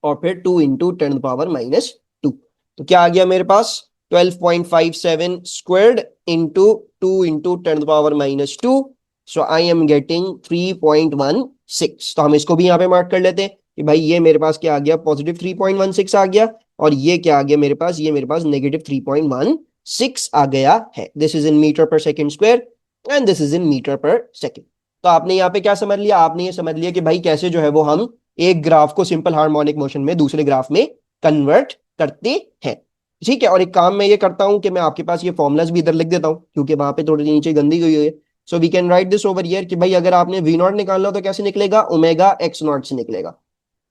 और फिर 2 इंटू 10 पावर माइनस 2। तो क्या आ गया मेरे पास, 12.57 squared into 2 into 10 power minus 2। So I am getting 3.16। तो हम इसको भी यहाँ पे मार्क कर लेते हैं कि भाई ये मेरे पास क्या आ गया, पॉजिटिव 3.16 आ गया, और ये क्या आ गया मेरे पास, ये मेरे पास नेगेटिव 3.16 आ गया है। This is in metre per second square and this is in metre per second. तो आपने यहाँ पे क्या समझ लिया, आपने ये समझ लिया कि भाई कैसे जो है वो हम एक ग्राफ को सिंपल हार्मोनिक मोशन में दूसरे ग्राफ में कन्वर्ट करते हैं। ठीक है, और एक काम मैं ये करता हूं कि मैं आपके पास ये फॉर्मुलाज भी इधर लिख देता हूं, क्योंकि वहां पे थोड़ी नीचे गंदी हुई है। So we can write this over here कि भाई अगर आपने वी नॉट निकालना हो तो कैसे निकलेगा, ओमेगा एक्स नॉट से निकलेगा।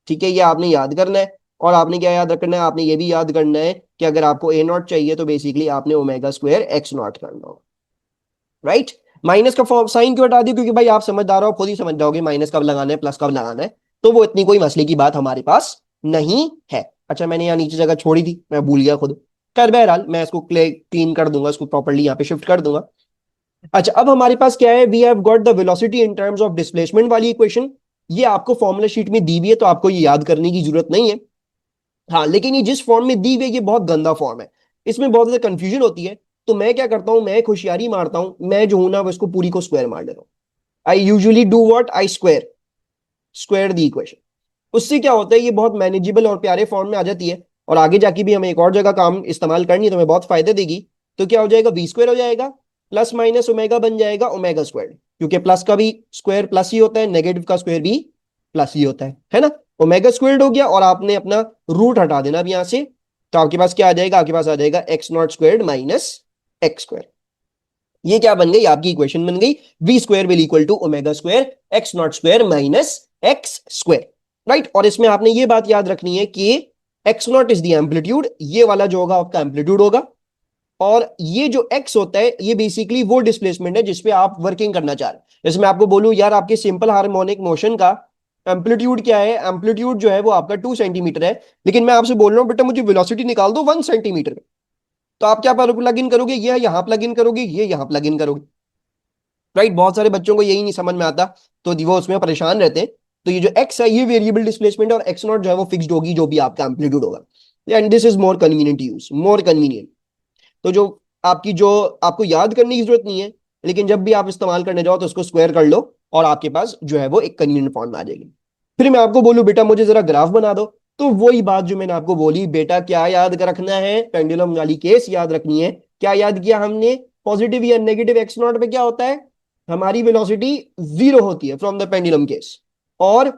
ठीक है, ये आपने याद करना है। और आपने क्या याद रखना है, आपने ये भी याद करना है कि अगर आपको ए नॉट चाहिए तो बेसिकली आपने ओमेगा स्क्वायर एक्स नॉट करना होगा। राइट, माइनस का साइन क्यों हटा दिया, क्योंकि भाई आप समझदार हो, खुद ही समझ जाओगे माइनस कब लगाना है प्लस कब लगाना है, तो वो इतनी कोई मसले की बात हमारे पास नहीं है। अच्छा, मैंने यहाँ नीचे जगह छोड़ी थी, मैं भूल गया खुद। खैर बहरहाल मैं इसको क्लीन कर दूंगा, इसको प्रॉपर्ली यहाँ पे शिफ्ट कर दूंगा। अच्छा, अब हमारे पास क्या है, we have got the velocity in terms of displacement वाली इक्वेशन। ये आपको फॉर्मूला शीट में दी हुई है, तो आपको ये याद करने की जरूरत नहीं है। हाँ, लेकिन ये जिस फॉर्म में दी हुई है ये बहुत गंदा फॉर्म है, इसमें बहुत ज्यादा कंफ्यूजन होती है। तो मैं क्या करता हूं, मैं एक होशियारी मारता हूं, मैं जो हूं ना वो इसको पूरी को स्क्वायर मार देता हूं। I usually do what, I square square the equation. उससे क्या होता है, ये बहुत मैनेजेबल और प्यारे फॉर्म में आ जाती है, और आगे जाके भी हमें एक और जगह काम इस्तेमाल करनी है तो हमें बहुत फायदे देगी। तो क्या हो जाएगा, वी स्क्वायर हो जाएगा, प्लस माइनस ओमेगा बन जाएगा ओमेगा स्क्वायर, क्योंकि प्लस का भी स्क्वायर प्लस ही होता है, नेगेटिव का स्क्वायर भी प्लस ही होता है ना। ओमेगा स्क्वायर हो गया, और आपने अपना रूट हटा देना अब यहां से, तो आपके पास क्या आ जाएगा, आपके पास आ जाएगा x naught square minus x square. ये क्या बन गई, आपकी इक्वेशन बन गई, v square will equal to omega square x naught square minus x square. Right, और इसमें आपने ये बात याद रखनी है कि x naught is the amplitude, ये वाला जो होगा आपका एम्पलीट्यूड होगा, और ये जो एक्स होता है ये बेसिकली वो डिस्प्लेसमेंट है जिसपे आप वर्किंग करना चाह रहे हैं। जैसे मैं आपको बोलूं यार, आपके सिंपल हार्मोनिक मोशन का एम्पलीट्यूड क्या है, एम्पलीट्यूड जो है वो आपका 2 सेंटीमीटर है, लेकिन मैं आपसे बोल रहा हूं बेटा मुझे वेलोसिटी निकाल दो 1 सेंटीमीटर। तो आप क्या प्लग इन करोगे, ये यहां प्लग इन करोगे, ये यहां प्लग इन करोगे। राइट, बहुत सारे बच्चों को यही नहीं समझ में आता, तो वो उसमें परेशान रहते हैं। तो ये जो एक्स है ये वेरिएबल डिस्प्लेसमेंट, और एक्स नॉट जो है वो फिक्स्ड होगी, जो भी आपका एम्पलीट्यूड होगा। And this is more convenient use, more convenient. तो जो आपकी जो आपको याद करने की जरूरत नहीं है, लेकिन जब भी आप इस्तेमाल करने जाओ तो उसको स्क्वायर कर लो, और आपके पास जो है वो एक कन्वीनियंट फॉर्म में आ जाएगी। फिर मैं आपको बोलूं बेटा मुझे जरा ग्राफ बना दो, तो वही बात जो मैंने आपको बोली, बेटा क्या याद कर रखना है, पेंडुलम वाली केस याद रखनी है। क्या याद किया हमने, पॉजिटिव या नेगेटिव एक्स नॉट पे क्या होता है, हमारी वेलोसिटी जीरो होती है फ्रॉम द पेंडुलम केस। और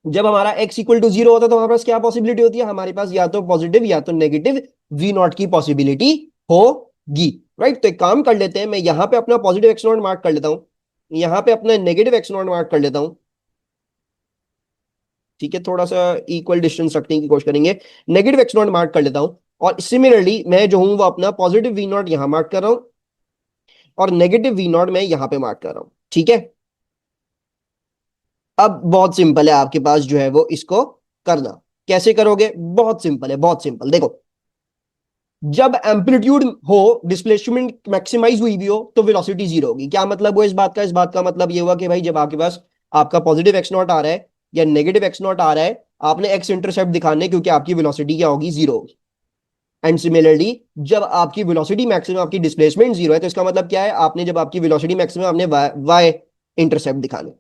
जब हमारा x इक्वल टू जीरो होता है तो हमारे पास क्या पॉसिबिलिटी होती है, हमारे पास या तो पॉजिटिव या तो नेगेटिव वी नॉट की पॉसिबिलिटी होगी। राइट, तो एक काम कर लेते हैं, मैं यहां पे अपना पॉजिटिव एक्स नॉट मार्क कर लेता हूं, यहां पे अपना नेगेटिव एक्स नॉट मार्क कर लेता हूं। ठीक है, थोड़ा सा इक्वल डिस्टेंस रखने की कोशिश करेंगे, नेगेटिव एक्स नॉट मार्क कर लेता हूं, और सिमिलरली मैं जो हूं वो अपना पॉजिटिव वी नॉट यहां मार्क कर रहा हूं, और नेगेटिव वी नॉट मैं यहां पे मार्क कर रहा हूं। ठीक है, अब बहुत सिंपल है आपके पास जो है वो इसको करना। कैसे करोगे, बहुत सिंपल है, बहुत सिंपल। देखो, जब एम्पलीट्यूड हो, डिस्प्लेसमेंट मैक्सिमाइज हुई भी हो, तो वेलोसिटी जीरो होगी। क्या मतलब हुआ इस बात का, इस बात का मतलब ये हुआ कि भाई जब आपके पास आपका पॉजिटिव एक्स नॉट आ रहा है या नेगेटिव एक्स नॉट आ रहा है, आपने एक्स इंटरसेप्ट दिखाने, क्योंकि आपकी वेलोसिटी क्या होगी, जीरो होगी। एंड सिमिलरली जब आपकी वेलोसिटी मैक्सिमम, आपकी डिस्प्लेसमेंट जीरो है, तो इसका मतलब क्या है, आपने जब आपकी वेलोसिटी मैक्सिमम, आपने वाई इंटरसेप्ट दिखाने।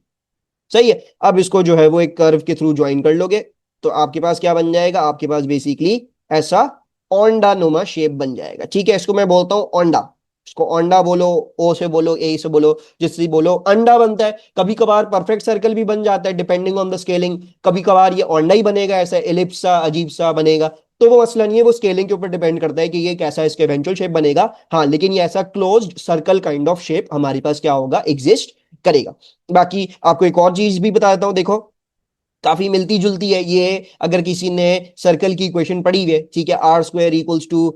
सही है, अब इसको जो है वो एक कर्व के थ्रू ज्वाइन कर लोगे, तो आपके पास क्या बन जाएगा, आपके पास बेसिकली ऐसा ओंडा नुमा शेप बन जाएगा। ठीक है, इसको मैं बोलता हूं ओंडा, इसको ओंडा बोलो, ओ से बोलो, ए से बोलो, जिससे बोलो अंडा बनता है। कभी कभार परफेक्ट सर्कल भी बन जाता है डिपेंडिंग ऑन द स्केलिंग, कभी कभार ये ओंडा ही बनेगा, ऐसा एलिप्स सा अजीब सा बनेगा। तो वो मसला नहीं है, वो स्केलिंग के ऊपर डिपेंड करता है कि ये कैसा इसके इवेंचुअल शेप बनेगा। हाँ, लेकिन ये ऐसा closed circle kind of shape हमारे पास क्या होगा, एग्जिस्ट करेगा। बाकी आपको एक और चीज भी बता देता हूं, देखो काफी मिलती जुलती है ये। अगर किसी ने सर्कल की इक्वेशन पढ़ी हुई है, ठीक है, r square equals to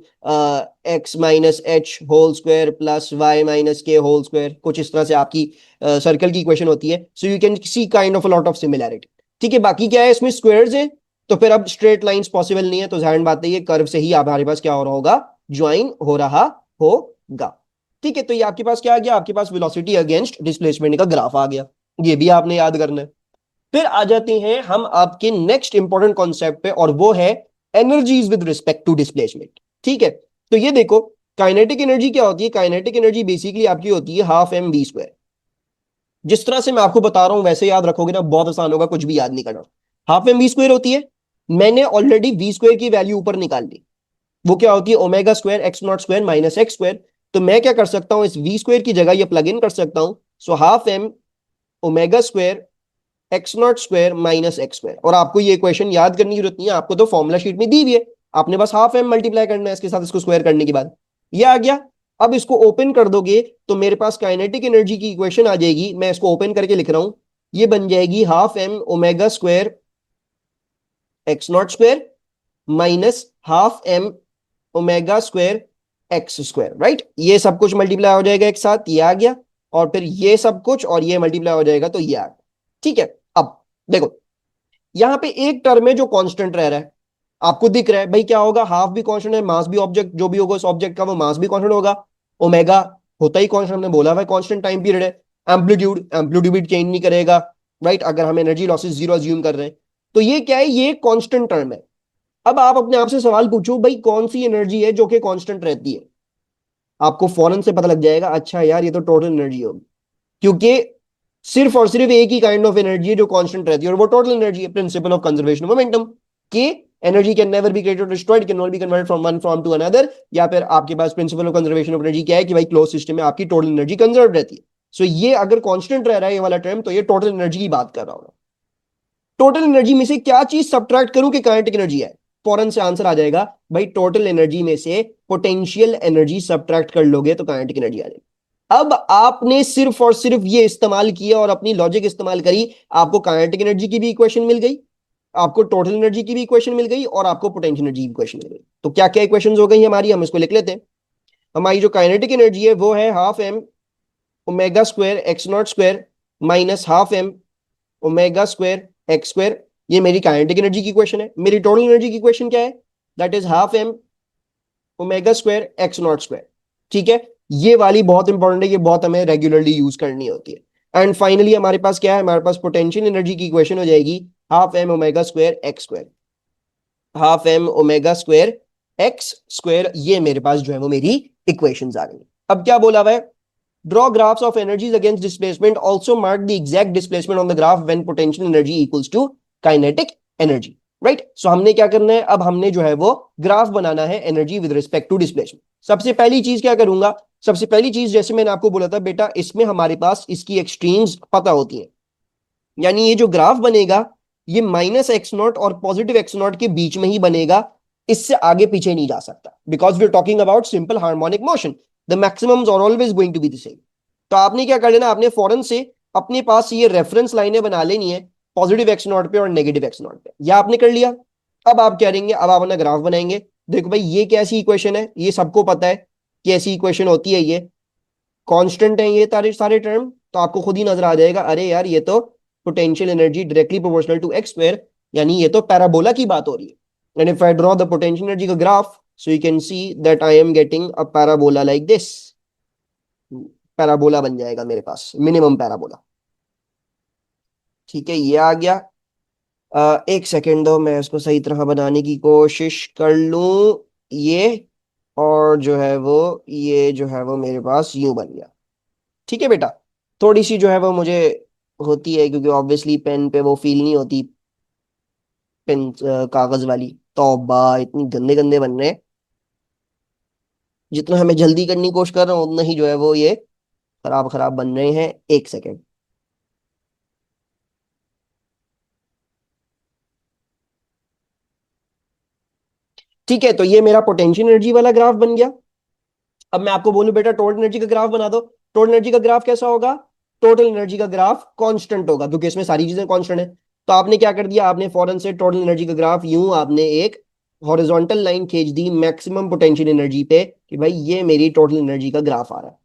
x minus h whole square plus y minus k whole square, कुछ इस तरह से आपकी सर्कल की इक्वेशन होती है। सो you can C kind of a lot of similarity. ठीक है, बाकी क्या है, इसमें स्क्वायर्स है, तो फिर अब स्ट्रेट लाइंस पॉसिबल नहीं है, तो जाहिर बात है ये कर्व से ही हमारे पास क्या हो रहा होगा, ज्वाइन हो रहा होगा। ठीक है, तो ये आपके पास क्या आ गया, आपके पास वेलोसिटी अगेंस्ट डिस्प्लेसमेंट का ग्राफ आ गया, ये भी आपने याद करना है। फिर आ जाते हैं हम आपके नेक्स्ट इंपॉर्टेंट कॉन्सेप्ट पे, और वो है energies with respect to displacement. ठीक है, तो ये देखो, काइनेटिक एनर्जी क्या होती है, काइनेटिक एनर्जी बेसिकली आपकी होती है हाफ एम वी स्क्वायर। जिस तरह से मैं आपको बता रहा हूं वैसे याद रखोगे ना, बहुत आसान होगा, कुछ भी याद नहीं करना। हाफ एम वी स्क्वायर होती है। मैंने ऑलरेडी वी स्क्वायर की वैल्यू ऊपर निकाल ली, वो क्या होती है omega square x naught square minus x square. तो मैं क्या कर सकता हूं, इस वी स्क्वायर की जगह ये प्लग इन कर सकता हूं। So half m omega square x naught square minus x square. और आपको ये इक्वेशन याद करने की जरूरत नहीं है, आपको तो फॉर्मूला शीट में दी हुई है, आपने बस हाफ एम मल्टीप्लाई करना है इसके साथ, इसको स्क्वायर करने के बाद ये आ गया। अब इसको ओपन कर दोगे तो मेरे पास काइनेटिक एनर्जी की इक्वेशन आ जाएगी। मैं इसको ओपन करके लिख रहा हूं, ये बन जाएगी half m omega square x naught square minus half m omega square x square. Right, ये सब कुछ मल्टीप्लाई हो जाएगा एक साथ, ये आ गया, और फिर ये सब कुछ और ये मल्टीप्लाई हो जाएगा तो ये आ गया। ठीक है, अब देखो यहां पे एक टर्म है जो कांस्टेंट रह रहा है, आपको दिख रहा है भाई क्या होगा, हाफ भी कांस्टेंट है, मास भी ऑब्जेक्ट जो भी होगा उस ऑब्जेक्ट का वो मास भी कांस्टेंट होगा। ओमेगा होता ही कांस्टेंट, हमने बोला हुआ कांस्टेंट टाइम पीरियड है। एम्पलीट्यूड एम्पलीट्यूड भी चेंज नहीं करेगा। राइट, अगर हम एनर्जी लॉसेस जीरो अज्यूम कर रहे हैं तो ये क्या है, ये कांस्टेंट टर्म है। अब आप अपने आप से सवाल पूछो भाई कौन सी एनर्जी है जो कि कांस्टेंट रहती है, आपको फौरन से पता लग जाएगा अच्छा यार ये तो टोटल एनर्जी होगी, क्योंकि सिर्फ और सिर्फ एक ही काइंड ऑफ एनर्जी है जो कांस्टेंट रहती है और वो टोटल एनर्जी है, principle of conservation of momentum. कि energy can never be created और destroyed, can only be converted from one form to another. या फिर आपके पास principle of conservation of energy क्या है कि भाई क्लोज सिस्टम में आपकी टोटल एनर्जी कंजर्व रहती है। सो ये अगर कांस्टेंट रह रहा है ये वाला टर्म, तो ये टोटल एनर्जी की बात कर रहा हूं। टोटल एनर्जी में से क्या चीज सब्ट्रैक्ट करूं कि काइनेटिक एनर्जी है, फौरन से आंसर आ जाएगा भाई टोटल एनर्जी में से पोटेंशियल एनर्जी सब्ट्रैक्ट कर लोगे तो काइनेटिक एनर्जी आ जाएगी। अब आपने सिर्फ और सिर्फ ये इस्तेमाल किया और अपनी लॉजिक इस्तेमाल करी, आपको काइनेटिक एनर्जी की भी इक्वेशन मिल गई, आपको टोटल एनर्जी की भी इक्वेशन मिल गई और आपको पोटेंशियल एनर्जी की इक्वेशन मिल गई। तो क्या क्या इक्वेशंस हो गई हमारी, हम इसको लिख लेते हैं। हमारी जो काइनेटिक एनर्जी है वो है half m omega square x naught square minus half m omega square x square. ये मेरी काइनेटिक एनर्जी की इक्वेशन है। मेरी टोटल एनर्जी की इक्वेशन क्या है, that is half m omega square x naught square. ठीक है, ये वाली बहुत इंपॉर्टेंट है, ये बहुत हमें रेगुलरली यूज करनी होती है। एंड फाइनली हमारे पास क्या है, हमारे पास पोटेंशियल एनर्जी की इक्वेशन हो जाएगी half m omega square x square, half m omega square x square. ये मेरे पास जो है वो मेरी इक्वेशंस आ गई। अब क्या बोला हुआ है, draw graphs of energies against displacement, also mark the exact displacement on the graph when potential energy equals to kinetic energy। Right, so हमने क्या करना है, अब हमने जो है वो ग्राफ बनाना है energy with respect to displacement. सबसे पहली चीज क्या करूंगा, सबसे पहली चीज जैसे मैंने आपको बोला था बेटा, इसमें हमारे पास इसकी एक्सट्रीम्स पता होती है, यानी ये जो ग्राफ बनेगा ये माइनस एक्स नॉट और पॉजिटिव एक्स नॉट के बीच में ही बनेगा, इससे आगे पीछे नहीं जा सकता, because we are talking about simple harmonic motion, the maximums are always going to be the same. तो आपने क्या कर लेना, आपने फौरन से अपने पास ये रेफरेंस लाइनें बना लेनी है पॉजिटिव एक्स नॉट पे और नेगेटिव एक्स नॉट पे, यह आपने कर लिया। अब आप क्या करेंगे, अब आप अपना ग्राफ बनाएंगे। देखो भाई ये कैसी इक्वेशन है, ये सबको पता है कि ऐसी इक्वेशन होती है, ये कांस्टेंट है ये सारे सारे टर्म, तो आपको खुद ही नजर आ जाएगा अरे यार ये तो potential energy directly proportional to x square, यानी ये तो पैराबोला की बात हो रही है। And if I draw the potential energy का graph, so you can see that I am getting a parabola like this. Parabola बन जाएगा मेरे पास, मिनिमम पैराबोला। ठीक है, ये आ गया। एक सेकेंड दो, मैं इसको सही तरह बनाने की कोशिश कर लूं। ये और जो है वो ये जो है वो मेरे पास यूं बन गया। ठीक है बेटा, थोड़ी सी जो है वो मुझे होती है क्योंकि ऑब्वियसली पेन पे वो फील नहीं होती, पेन कागज वाली। तौबा, इतनी गंदे गंदे बन रहे हैं, जितना हमें जल्दी करने की कोशिश कर रहा हूँ उतना ही जो है वो ये खराब खराब बन रहे हैं। एक सेकेंड। ठीक है, तो ये मेरा पोटेंशियल एनर्जी वाला ग्राफ बन गया। अब मैं आपको बोलूं बेटा टोटल एनर्जी का ग्राफ बना दो। टोटल एनर्जी का ग्राफ कैसा होगा, टोटल एनर्जी का ग्राफ कांस्टेंट होगा क्योंकि इसमें सारी चीजें कांस्टेंट है। तो आपने क्या कर दिया, आपने फौरन से टोटल एनर्जी का ग्राफ यूं आपने एक हॉरिजॉन्टल लाइन खींच दी मैक्सिमम पोटेंशियल एनर्जी पे कि भाई ये मेरी टोटल एनर्जी का ग्राफ आ रहा है।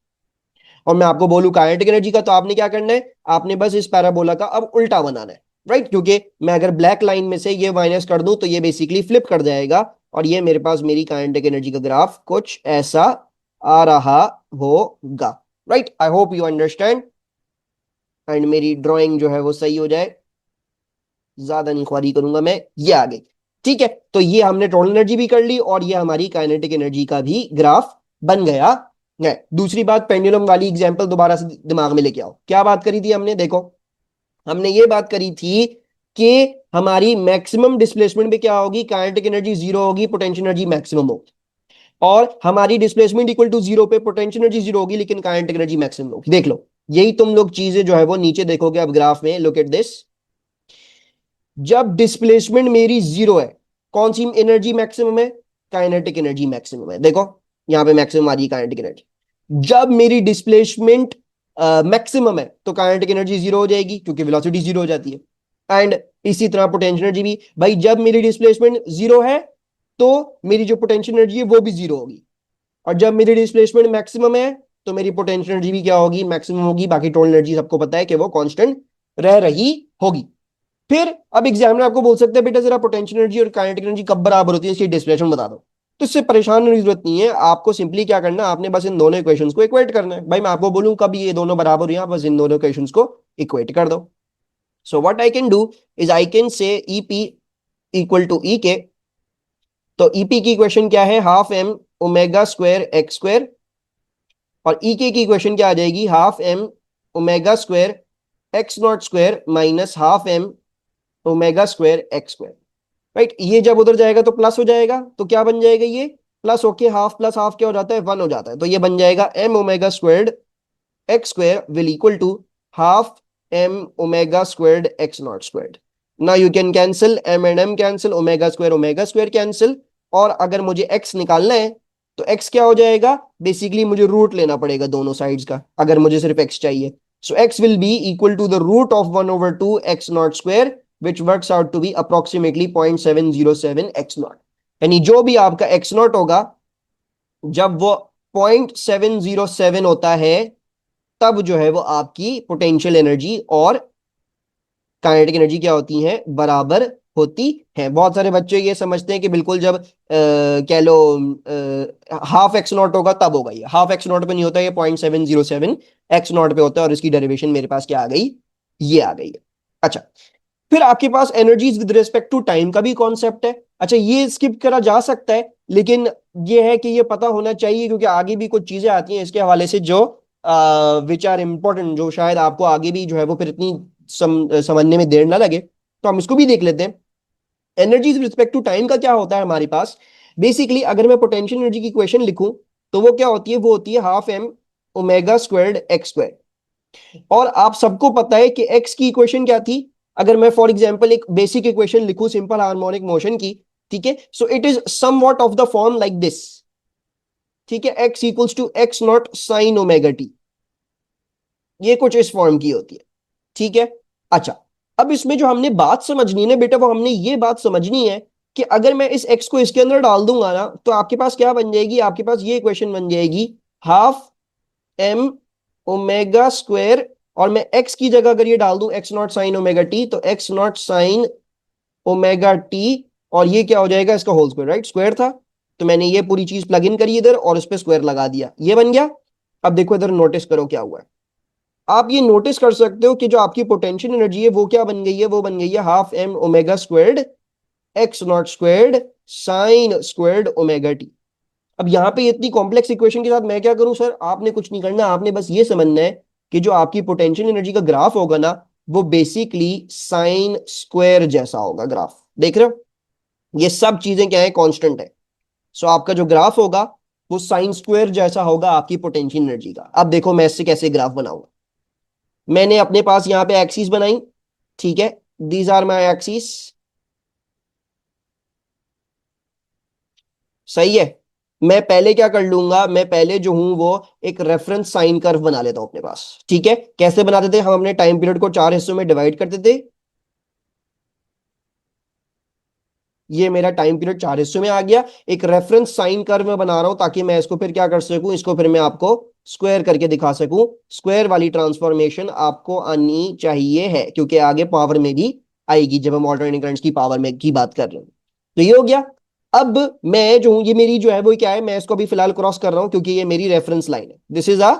और मैं आपको बोलूं काइनेटिक एनर्जी का, तो आपने क्या करना है, आपने बस इस पैराबोला का अब उल्टा बनाना है। राइट, क्योंकि मैं अगर ब्लैक लाइन में से ये माइनस कर दूं तो ये बेसिकली फ्लिप कर जाएगा और ये मेरे पास मेरी काइनेटिक एनर्जी का ग्राफ कुछ ऐसा आ रहा होगा। Right, I hope you understand and मेरी ड्राइंग जो है वो सही हो जाए, ज्यादा नहीं ख्वारी करूंगा मैं। ये आ गई। ठीक है, तो ये हमने टोटल एनर्जी भी कर ली और ये हमारी काइनेटिक एनर्जी का भी ग्राफ बन गया है। दूसरी बात, पेंडुलम वाली एग्जांपल दोबारा से दिमाग में लेके आओ। क्या बात करी थी हमने, देखो हमने ये बात करी थी कि हमारी मैक्सिमम डिस्प्लेसमेंट पे क्या होगी, काइनेटिक एनर्जी जीरो होगी, पोटेंशियल एनर्जी मैक्सिमम होगी। और हमारी डिस्प्लेसमेंट इक्वल टू जीरो पे पोटेंशियल एनर्जी जीरो होगी लेकिन काइनेटिक एनर्जी मैक्सिमम होगी। देख लो, यही तुम लोग चीजें जो है वो नीचे देखोगे अब ग्राफ में, लुक एट दिस। जब डिस्प्लेसमेंट मेरी जीरो है, कौन सी एनर्जी मैक्सिमम है, काइनेटिक एनर्जी मैक्सिमम है। देखो यहां पे मैक्सिमम आ रही है काइनेटिक एनर्जी। जब मेरी डिस्प्लेसमेंट मैक्सिमम है तो काइनेटिक एनर्जी जीरो हो जाएगी क्योंकि वेलोसिटी जीरो हो जाती है। एंड इसी तरह पोटेंशियल एनर्जी भी, भाई जब मेरी डिस्प्लेसमेंट जीरो है तो मेरी जो पोटेंशियल एनर्जी है वो भी जीरो होगी, और जब मेरी डिस्प्लेसमेंट मैक्सिमम है तो मेरी पोटेंशियल एनर्जी भी क्या होगी, मैक्सिमम होगी। बाकी टोटल एनर्जी सबको पता है कि वो कांस्टेंट रह रही होगी। फिर अब एग्जामिनर आपको बोल सकते हैं बेटा जरा पोटेंशियल एनर्जी और काइनेटिक एनर्जी कब बराबर होती है इसकी डिस्प्लेसमेंट बता दो। तो इससे परेशान होने की जरूरत नहीं है, आपको सिंपली क्या करना है, आपने बस इन दोनों इक्वेशंस को इक्वेट करना है। भाई मैं आपको बोलूं कब ये दोनों बराबर हुई, बस इन दोनों इक्वेशंस को इक्वेट कर दो। So what I can do is I can say EP equal to E K. तो ईपी की इक्वेशन क्या है, half m omega square x square, और ई के की इक्वेशन क्या आ जाएगी, half m omega square x naught square minus half m omega square x square. Right, ये जब उधर जाएगा तो प्लस हो जाएगा, तो क्या बन जाएगा, ये प्लस होके हाफ प्लस हाफ क्या हो जाता है, वन हो जाता है। तो ये बन जाएगा m omega squared x square will equal to half m omega squared x naught squared. Now you can cancel, m and m cancel, omega square cancel. और अगर मुझे एक्स निकालना है तो एक्स क्या हो जाएगा, बेसिकली मुझे रूट लेना पड़ेगा दोनों साइड्स का अगर मुझे सिर्फ एक्स चाहिए। So x will be equal to the root of 1/2 x naught square which works out to be approximately 0.707 x naught। यानी जो भी आपका x naught होगा जब वो 0.707 होता है तब जो है वो आपकी पोटेंशियल एनर्जी और काइनेटिक एनर्जी क्या होती हैं, बराबर होती है। बहुत सारे बच्चे ये समझते हैं कि बिल्कुल जब कह लो हाफ एक्स नॉट होगा तब होगा, ये हाफ एक्स नॉट पे नहीं होता, ये 0.707 एक्स नॉट पे होता है। और इसकी डेरिवेशन मेरे पास क्या आ गई, ये आ गई है। अच्छा, फिर आपके पास energies with respect to time का भी कॉन्सेप्ट है। अच्छा, ये स्किप करा जा सकता है लेकिन ये है कि ये पता होना चाहिए क्योंकि आगे भी कुछ चीजें आती हैं इसके हवाले से जो विच आर इंपॉर्टेंट, जो शायद आपको आगे भी जो है वो फिर इतनी समझने में देर ना लगे, तो हम इसको भी देख लेते हैं। Energies with respect to time का क्या होता है हमारे पास, बेसिकली अगर मैं पोटेंशियल एनर्जी की इक्वेशन लिखूं तो वो क्या होती है, वो होती है half m omega squared x square. और आप सबको पता है कि एक्स की इक्वेशन क्या थी, अगर मैं फॉर एग्जांपल एक बेसिक इक्वेशन लिखूं सिंपल हार्मोनिक मोशन की, ठीक है, so it is somewhat of the form like this, ठीक है, x equals to x naught sine omega t, ये कुछ इस फॉर्म की होती है, ठीक है। अच्छा, अब इसमें जो हमने बात समझनी है ना बेटा, वो हमने ये बात समझनी है कि अगर मैं इस एक्स को इसके अंदर डाल दूंगा ना तो आपके पास क्या बन जाएगी, आपके पास ये इक्वेशन बन जाएगी हाफ एम ओमेगा स्क्वायर, और मैं x की जगह अगर ये डाल दूं x naught sine omega t, तो x naught sine omega t, और ये क्या हो जाएगा, इसका होल स्क्वायर, राइट, स्क्वायर था तो मैंने ये पूरी चीज प्लग इन करी इधर और इस पे स्क्वायर लगा दिया, ये बन गया। अब देखो इधर नोटिस करो क्या हुआ है, आप ये नोटिस कर सकते हो कि जो आपकी पोटेंशियल एनर्जी है वो क्या बन गई है, वो बन गई है half m omega squared x naught squared sine squared omega t. अब यहाँ पे इतनी कॉम्प्लेक्स इक्वेशन के साथ मैं क्या करूं सर, आपने कुछ नहीं करना, आपने बस ये समझना है कि जो आपकी पोटेंशियल एनर्जी का ग्राफ होगा ना वो बेसिकली साइन स्क्वायर जैसा होगा ग्राफ, देख रहे हो, ये सब चीजें क्या है, कांस्टेंट है। सो आपका जो ग्राफ होगा वो साइन स्क्वायर जैसा होगा आपकी पोटेंशियल एनर्जी का। अब देखो मैं इससे कैसे ग्राफ बनाऊंगा, मैंने अपने पास यहाँ पे एक्सिस बनाई, ठीक है, दीज आर माई एक्सिस, सही है। मैं पहले क्या कर लूंगा, मैं पहले जो हूं वो एक रेफरेंस साइन कर्व बना लेता हूं अपने पास, ठीक है। कैसे बनाते थे हम, अपने टाइम पीरियड को 4 हिस्सों में डिवाइड करते थे, ये मेरा टाइम पीरियड 4 हिस्सों में आ गया, एक रेफरेंस साइन कर्व मैं बना रहा हूं ताकि मैं इसको फिर क्या कर सकूं, इसको फिर मैं आपको स्क्वायर करके दिखा सकूं। स्क्वायर वाली ट्रांसफॉर्मेशन आपको आनी चाहिए है क्योंकि आगे पावर में भी आएगी जब हम ऑल्टरनेटिंग करंट्स की पावर में की बात कर रहे हैं। तो ये हो गया। अब मैं जो हूं, ये मेरी जो है वो क्या है, मैं इसको अभी फिलहाल क्रॉस कर रहा हूं क्योंकि ये मेरी रेफरेंस लाइन है, this is a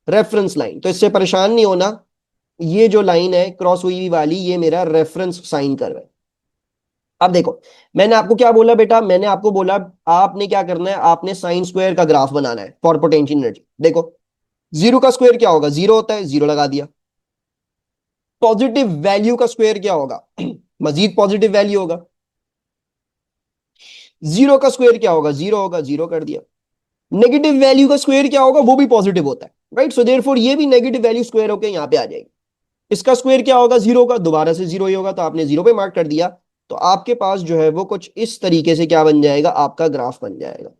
reference line, तो इससे परेशान नहीं होना। ये जो लाइन है क्रॉस हुई वाली, ये मेरा रेफरेंस साइन कर्व है। अब देखो, मैंने आपको क्या बोला बेटा, मैंने आपको बोला आपने क्या करना है, आपने साइन स्क्वायर का ग्राफ बनाना है फॉर पोटेंशियल एनर्जी। देखो जीरो का स्क्वायर क्या होगा, जीरो होता है, जीरो लगा दिया। पॉजिटिव वैल्यू का स्क्वायर क्या होगा, मजीद पॉजिटिव वैल्यू होगा। जीरो का स्क्वायर क्या होगा, जीरो होगा, जीरो कर दिया। नेगेटिव वैल्यू का स्क्वायर क्या होगा, वो भी पॉजिटिव होता है, राइट। सो देयरफॉर ये भी नेगेटिव वैल्यू स्क्वायर होकर यहां पे आ जाएगी। इसका स्क्वायर क्या होगा, जीरो का, दोबारा से जीरो ही होगा, तो आपने जीरो पे मार्क कर दिया। तो आपके पास जो है वो कुछ इस तरीके से क्या बन जाएगा, आपका ग्राफ बन जाएगा।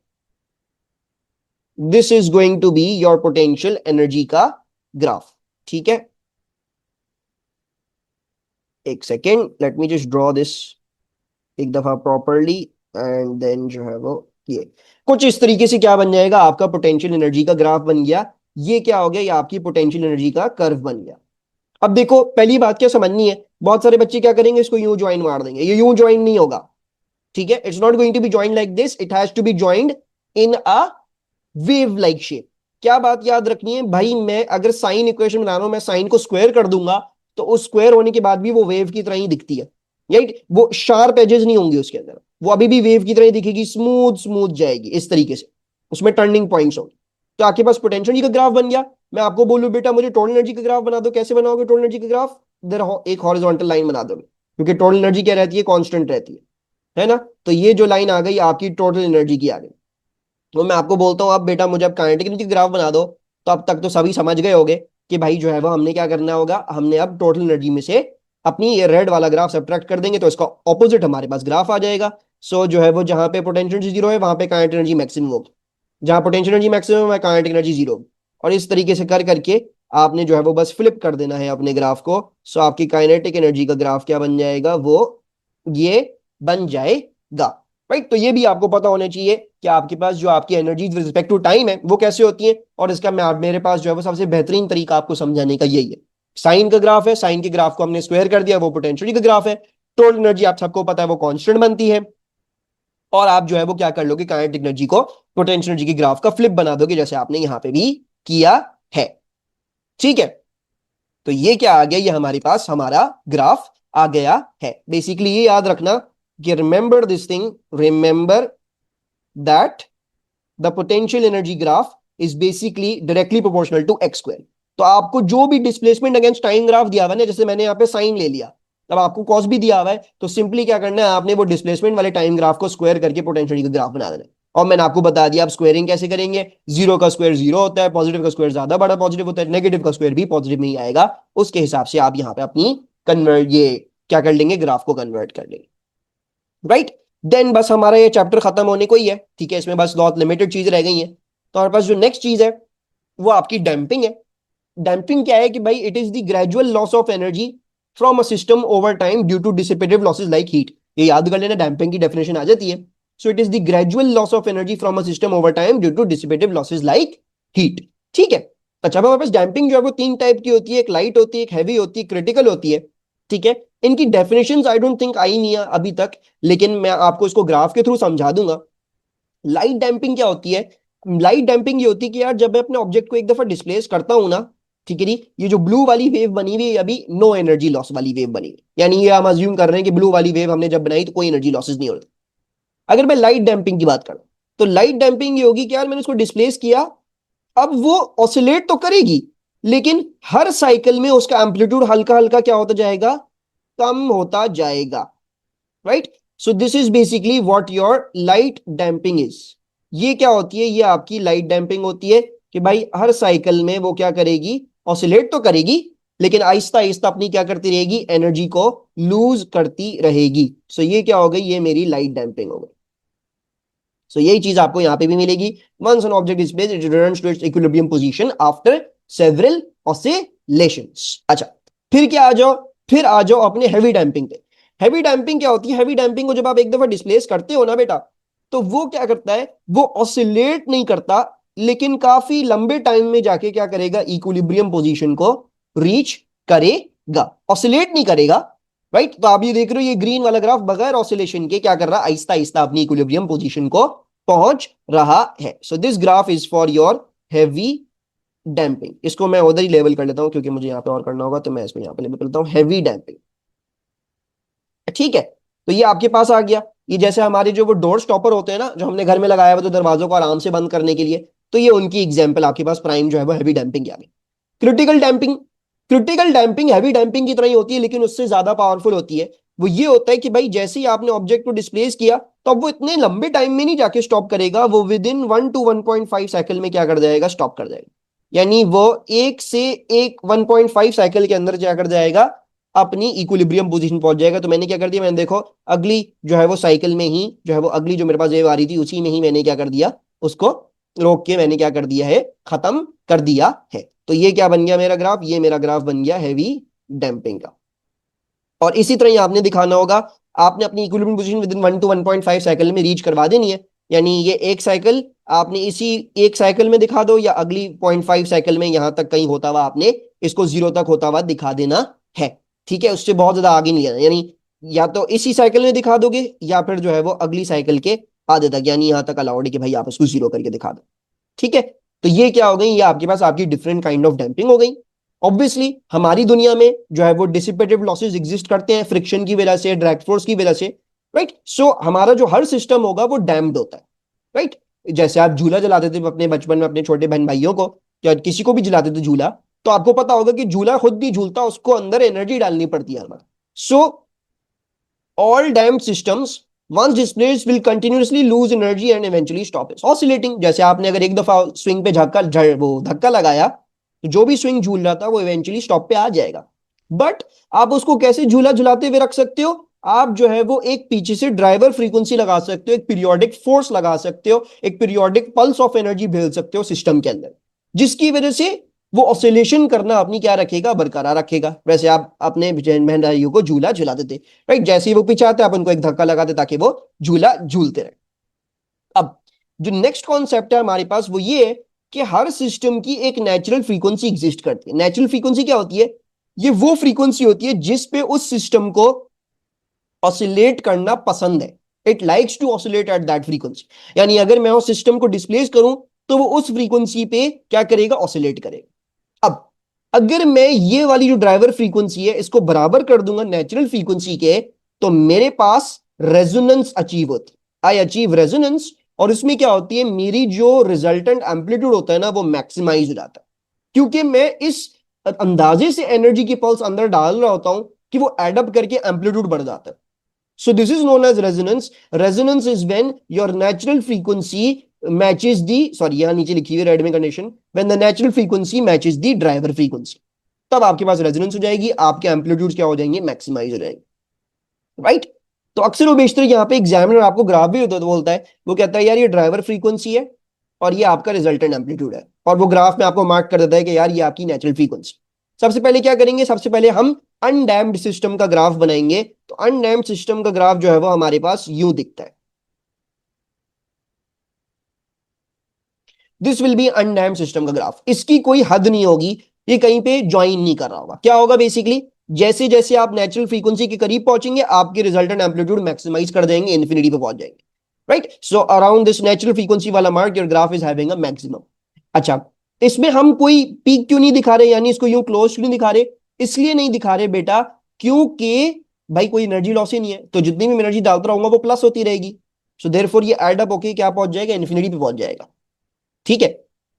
This is going to be your potential energy का ग्राफ, ठीक है। एक second, let me just draw this एक दफा प्रॉपरली, एंड देन जो है वो ये कुछ इस तरीके से क्या बन जाएगा, आपका पोटेंशियल एनर्जी का ग्राफ बन गया। ये क्या हो गया, ये आपकी पोटेंशियल एनर्जी का कर्व बन गया। अब देखो पहली बात क्या समझनी है, बहुत सारे बच्चे क्या करेंगे, इसको यूं ज्वाइन मार देंगे, ये यूं ज्वाइन नहीं होगा, ठीक है। It's not going to be join like this, it has to be joined in a wave like shape. क्या बात याद रखनी है भाई, मैं अगर साइन इक्वेशन बना रहा हूं, मैं साइन को स्क्वायर कर दूंगा तो उस स्क्वायर होने के बाद भी वो वेव की तरह ही दिखती है, राइट। वो शार्प एजेस नहीं होंगे उसके अंदर, वो अभी भी वेव की तरह ही दिखेगी, स्मूथ स्मूथ जाएगी इस तरीके से, उसमें टर्निंग पॉइंट्स होंगे। तो आपके पास पोटेंशियल का ग्राफ बन गया। मैं आपको बोलूं बेटा मुझे टोटल एनर्जी का ग्राफ बना दो, कैसे बनाओगे टोटल एनर्जी का ग्राफ, इधर एक हॉरिजॉन्टल लाइन बना दो, क्योंकि टोटल एनर्जी क्या रहती है, कांस्टेंट रहती है ना। तो ये जो लाइन आ गई आपकी टोटल एनर्जी की आ गई। तो मैं आपको बोलता हूँ अब बेटा मुझे अब काइनेटिक एनर्जी ग्राफ बना दो, तो अब तक तो सभी समझ गए होंगे कि भाई जो है वो हमने क्या करना होगा, हमने अब टोटल एनर्जी में से अपनी ये रेड वाला ग्राफ सब्ट्रैक्ट कर देंगे, तो इसका ऑपोजिट हमारे पास ग्राफ आ जाएगा। सो जो है वो जहां पे पोटेंशियल एनर्जी जीरो है वहां पे काइनेटिक एनर्जी मैक्सिमम होगी, जहां पोटेंशियल एनर्जी मैक्सिमम है काइनेटिक एनर्जी जीरो होगी। और इस तरीके से कर करके आपने जो है वो बस फ्लिप कर देना है अपने ग्राफ को। सो आपकी काइनेटिक एनर्जी का ग्राफ क्या बन जाएगा, वो ये बन जाएगा, राइट। तो ये भी आपको पता होना चाहिए कि आपके पास जो आपकी energy with respect to time है वो कैसे होती है। और इसका मेरे पास जो है वो सबसे बेहतरीन तरीका आपको समझाने का यही है। साइन का ग्राफ है, साइन के ग्राफ को हमने स्क्वायर कर दिया, वो पोटेंशियल का ग्राफ है। टोटल एनर्जी आप सबको पता है वो कांस्टेंट बनती है, और आप जो है वो क्या कर लोगे, काइनेटिक एनर्जी को पोटेंशियल एनर्जी की ग्राफ का फ्लिप बना दोगे, जैसे आपने यहां पे भी किया है, ठीक है। तो ये क्या आ गया, ये हमारे पास हमारा ग्राफ आ गया है। बेसिकली ये याद रखना कि remember this thing, remember that the potential energy graph is basically directly proportional to x square. तो आपको जो भी डिस्प्लेसमेंट अगेंस्ट टाइम ग्राफ दिया हुआ है ना, जैसे मैंने यहाँ पे साइन ले लिया, तब आपको कॉस भी दिया हुआ है, तो सिंपली क्या करना है, आपने वो डिस्प्लेसमेंट वाले टाइम ग्राफ को स्क्वायर करके पोटेंशियल का ग्राफ बना देना है। और मैंने आपको बता दिया आप स्क्वायरिंग कैसे करेंगे, जीरो का स्क्वायर जीरो होता है, पॉजिटिव का स्क्वायर ज्यादा बड़ा पॉजिटिव होता है, नेगेटिव का स्क्वायर भी पॉजिटिव में ही आएगा। उसके हिसाब से आप यहाँ पे अपनी कन्वर्ट ये क्या कर लेंगे, ग्राफ को कन्वर्ट कर लेंगे, राइट। देन बस हमारा ये चैप्टर खत्म होने को ही है, ठीक है। इसमें बस बहुत लिमिटेड चीज रह गई है। तो हमारे पास जो नेक्स्ट चीज है वो आपकी डैम्पिंग है। डैम्पिंग क्या है कि भाई it is the gradual loss of energy from a system over time due to dissipative losses like heat. ये याद कर लेना, डैम्पिंग की डेफिनेशन आ जाती है। So it is the gradual loss of energy from a system over time due to dissipative losses like heat, ठीक है। अच्छा हमारे पास डैम्पिंग जो है वो तीन टाइप की होती है, एक लाइट होती है, एक हैवी होती है, क्रिटिकल होती है, ठीक है। इनकी definitions I don't think I नहीं है अभी तक, लेकिन मैं आपको इसको ग्राफ के थ्रू समझा दूंगा। लाइट डैम्पिंग क्या होती है, लाइट डैम्पिंग ये होती है कि यार जब मैं अपने ऑब्जेक्ट को एक दफा डिस्प्लेस करता हूं ना, ठीक है जी, ये जो ब्लू वाली वेव बनी हुई है अभी नो एनर्जी लॉस वाली वेव बनी है, यानी ये हम अज्यूम कर रहे हैं कि ब्लू वाली वेव हमने जब बनाई तो कोई एनर्जी लॉसेस नहीं हो रही। अगर मैं लाइट डैम्पिंग की बात करूं, तो लाइट डैम्पिंग ये होगी कि यार मैंने उसको डिस्प्लेस किया, अब वो ऑसिलेट तो करेगी, लेकिन हर साइकिल में उसका एम्पलीट्यूड हल्का हल्का क्या होता जाएगा, कम होता जाएगा, right. So this is basically what your light damping is. ये क्या होती है, ये आपकी लाइट डैम्पिंग होती है कि भाई हर साइकिल में वो क्या करेगी, ऑसिलेट तो करेगी, लेकिन आहिस्ता आहिस्ता अपनी क्या करती रहेगी, एनर्जी को लूज करती रहेगी। सो ये क्या हो गई, ये मेरी लाइट डैम्पिंग हो गई। सो यही चीज आपको यहां पे भी मिलेगी। Once an object is placed it returns to its equilibrium position after several oscillations. अच्छा फिर क्या आ जाओ, फिर आ जाओ अपने हैवी डैम्पिंग पे। हैवी डैम्पिंग क्या होती है, हैवी डैम्पिंग को जब आप एक दफा डिस्प्लेस करते हो ना बेटा, तो वो क्या करता है, वो ऑसिलेट नहीं करता, लेकिन काफी लंबे टाइम में जाके क्या करेगा, इक्विलिब्रियम पोजीशन को रीच करेगा, ऑसिलेट नहीं करेगा, राइट। तो आप ये देख रहे हो, ये ग्रीन वाला ग्राफ बगैर ऑसिलेशन के क्या कर रहा है, आहिस्ता आहिस्ता अपनी इक्विलिब्रियम पोजीशन को पहुंच रहा है। So this graph is for your heavy damping. इसको मैं उधर ही लेवल कर लेता हूं क्योंकि मुझे यहां पे और करना होगा, तो मैं इसको यहां पे लेवल करता हूं, हैवी डैम्पिंग, ठीक है। तो ये आपके पास आ गया। ये जैसे हमारे जो वो डोर स्टॉपर होते हैं ना, जो हमने घर में लगाया हुआ तो दरवाजों को आराम से बंद करने के लिए, तो ये उनकी एग्जाम्पल आपके पास प्राइम जो है वो हैवी डैम्पिंग आ गई। Critical damping, critical damping heavy damping की तरह ही होती है, लेकिन उससे ज्यादा पावरफुल होती है। वो ये होता है कि भाई जैसे ही आपने ऑब्जेक्ट को डिस्प्लेस किया तो अब वो इतने लंबे टाइम में नहीं जाके स्टॉप करेगा, वो विद इन 1 to 1.5 साइकिल में क्या कर जाएगा, स्टॉप कर जाएगा। यानी वो 1 से 1.5 साइकिल के अंदर क्या कर जाएगा, अपनी इक्विलिब्रियम पोजीशन पहुंच जाएगा। तो मैंने क्या कर दिया, मैंने देखो अगली जो है वो साइकिल में ही जो है वो अगली जो मेरे पास वेव आ रही थी उसी में ही मैंने क्या कर दिया, उसको रोक के मैंने क्या कर दिया है, खत्म कर दिया है। तो ये क्या बन गया मेरा ग्राफ, ये मेरा ग्राफ बन गया हैवी डैम्पिंग का। और इसी तरह ही आपने दिखाना होगा, आपने अपनी equilibrium position with in 1 to 1.5 cycle में रीच करवा देनी है। यानी ये एक साइकिल आपने इसी एक साइकिल में दिखा दो, या अगली 0.5 साइकिल में यहां तक कहीं होता हुआ आपने इसको 0 तक होता हुआ दिखा देना है। ठीक है, उससे बहुत ज्यादा आगे नहीं जाना। यानी या तो इसी साइकिल में दिखा दोगे, या फिर जो है वो अगली साइकिल के आधे तक, यानी यहां तक अलाउड है कि भाई आप इसको 0 करके दिखा दो। ठीक है, तो ये क्या हो गई, ये आपके पास आपकी डिफरेंट काइंड ऑफ डैम्पिंग हो गई। ऑब्वियसली हमारी दुनिया में जो है वो डिसिपेटिव लॉसेस एग्जिस्ट करते हैं फ्रिक्शन की वजह से, ड्रैग फोर्स की वजह से, राइट। सो हमारा जो हर सिस्टम होगा वो डैम्प्ड होता है, राइट। जैसे आप झूला जलाते थे अपने बचपन में अपने छोटे बहन भाइयों को, या किसी को भी जलाते थे झूला, तो आपको पता होगा कि झूला खुद नहीं झूलता, उसको अंदर एनर्जी डालनी पड़ती है हमारा। सो all damped systems once displaced will continuously lose energy and eventually stop its oscillating। जैसे आपने अगर एक दफा स्विंग पे वो धक्का लगाया, तो जो भी स्विंग झूल रहा था वो इवेंचुअली स्टॉप पे आ जाएगा। बट आप उसको कैसे झूला झुलाते हुए रख सकते हो, आप जो है वो एक पीछे से ड्राइवर फ्रीक्वेंसी लगा सकते हो, एक पीरियोडिक फोर्स लगा सकते हो, एक पीरियोडिक पल्स ऑफ एनर्जी भेज सकते हो सिस्टम के अंदर, जिसकी वजह से वो ऑसिलेशन करना अपनी क्या रखेगा, बरकरार रखेगा। वैसे आप अपने बहन भाइयों को झूला झुलाते थे, राइट। जैसे ही वो पीछे आते आप उनको एक धक्का लगाते ताकि वो झूला झूलते रहे। अब जो नेक्स्ट कॉन्सेप्ट है हमारे पास वो ये है कि हर सिस्टम की एक नेचुरल फ्रीक्वेंसी एग्जिस्ट करती है। नेचुरल फ्रीक्वेंसी क्या होती है, ये वो फ्रीक्वेंसी होती है जिस पे उस सिस्टम को ऑसिलेट करना पसंद है। It likes to oscillate at that frequency. यानी अगर मैं उस सिस्टम को डिस्प्लेस करूं तो वो उस फ्रीक्वेंसी पे क्या करेगा, ऑसिलेट करेगा। अब अगर मैं ये वाली जो ड्राइवर फ्रीक्वेंसी है इसको बराबर कर दूंगा नेचुरल फ्रीक्वेंसी के, तो मेरे पास रेजोनेंस अचीव होती, आई अचीव रेजोनेंस। और इसमें क्या होती है, मेरी जो रिजल्टेंट एम्पलीट्यूड होता है ना वो मैक्सिमाइज हो जाता है, क्योंकि मैं इस अंदाजे से एनर्जी की पल्स अंदर डाल रहा होता हूं कि वो एडअप करके एम्पलीट्यूड बढ़ जाता है। So this is known as resonance. Resonance is when your natural frequency matches the, sorry यहाँ नीचे लिखी हुई रेड में condition, when the natural frequency matches the driver frequency, तब आपके पास रेजोनेंस हो जाएगी, आपके एम्पलीट्यूड क्या हो जाएंगे, मैक्सिमाइज हो जाएंगे, राइट। तो अक्सर वो बेशतर यहाँ पे एग्जामिनर आपको ग्राफ भी होता है तो बोलता है, वो कहता है यार ये ड्राइवर फ्रीक्वेंसी है और ये आपका रिजल्टेंट एम्पलीट्यूड है, और वो ग्राफ में आपको मार्क कर देता है कि यार ये आपकी नेचुरल फ्रीक्वेंसी। सबसे पहले क्या करेंगे, सबसे पहले हम अनडैम्प्ड सिस्टम का ग्राफ बनाएंगे। तो अनडैम्प्ड सिस्टम का ग्राफ जो है वो हमारे पास यूं दिखता है, this will be undamped system का ग्राफ। इसकी कोई हद नहीं होगी, ये कहीं पे ज्वाइन नहीं कर रहा होगा। क्या होगा बेसिकली, जैसे जैसे आप नेचुरल फ्रीक्वेंसी के करीब पहुंचेंगे आपके रिजल्टेंट एम्पलीट्यूड मैक्सिमाइज कर देंगे, इन्फिनिटी पे पहुंच जाएंगे, right. So around this natural frequency वाला mark your graph is having a maximum. अच्छा, इसमें हम कोई पीक क्यों नहीं दिखा रहे, यानी इसको यूं क्लोज क्यों नहीं दिखा रहे, इसलिए नहीं दिखा रहे बेटा क्योंकि भाई कोई एनर्जी लॉस ही नहीं है, तो जितनी भी एनर्जी डालता रहूंगा वो प्लस होती रहेगी। सो देयरफॉर ये एड अप होके क्या पहुंच जाएगा, इन्फिनिटी पे पहुंच जाएगा। ठीक है।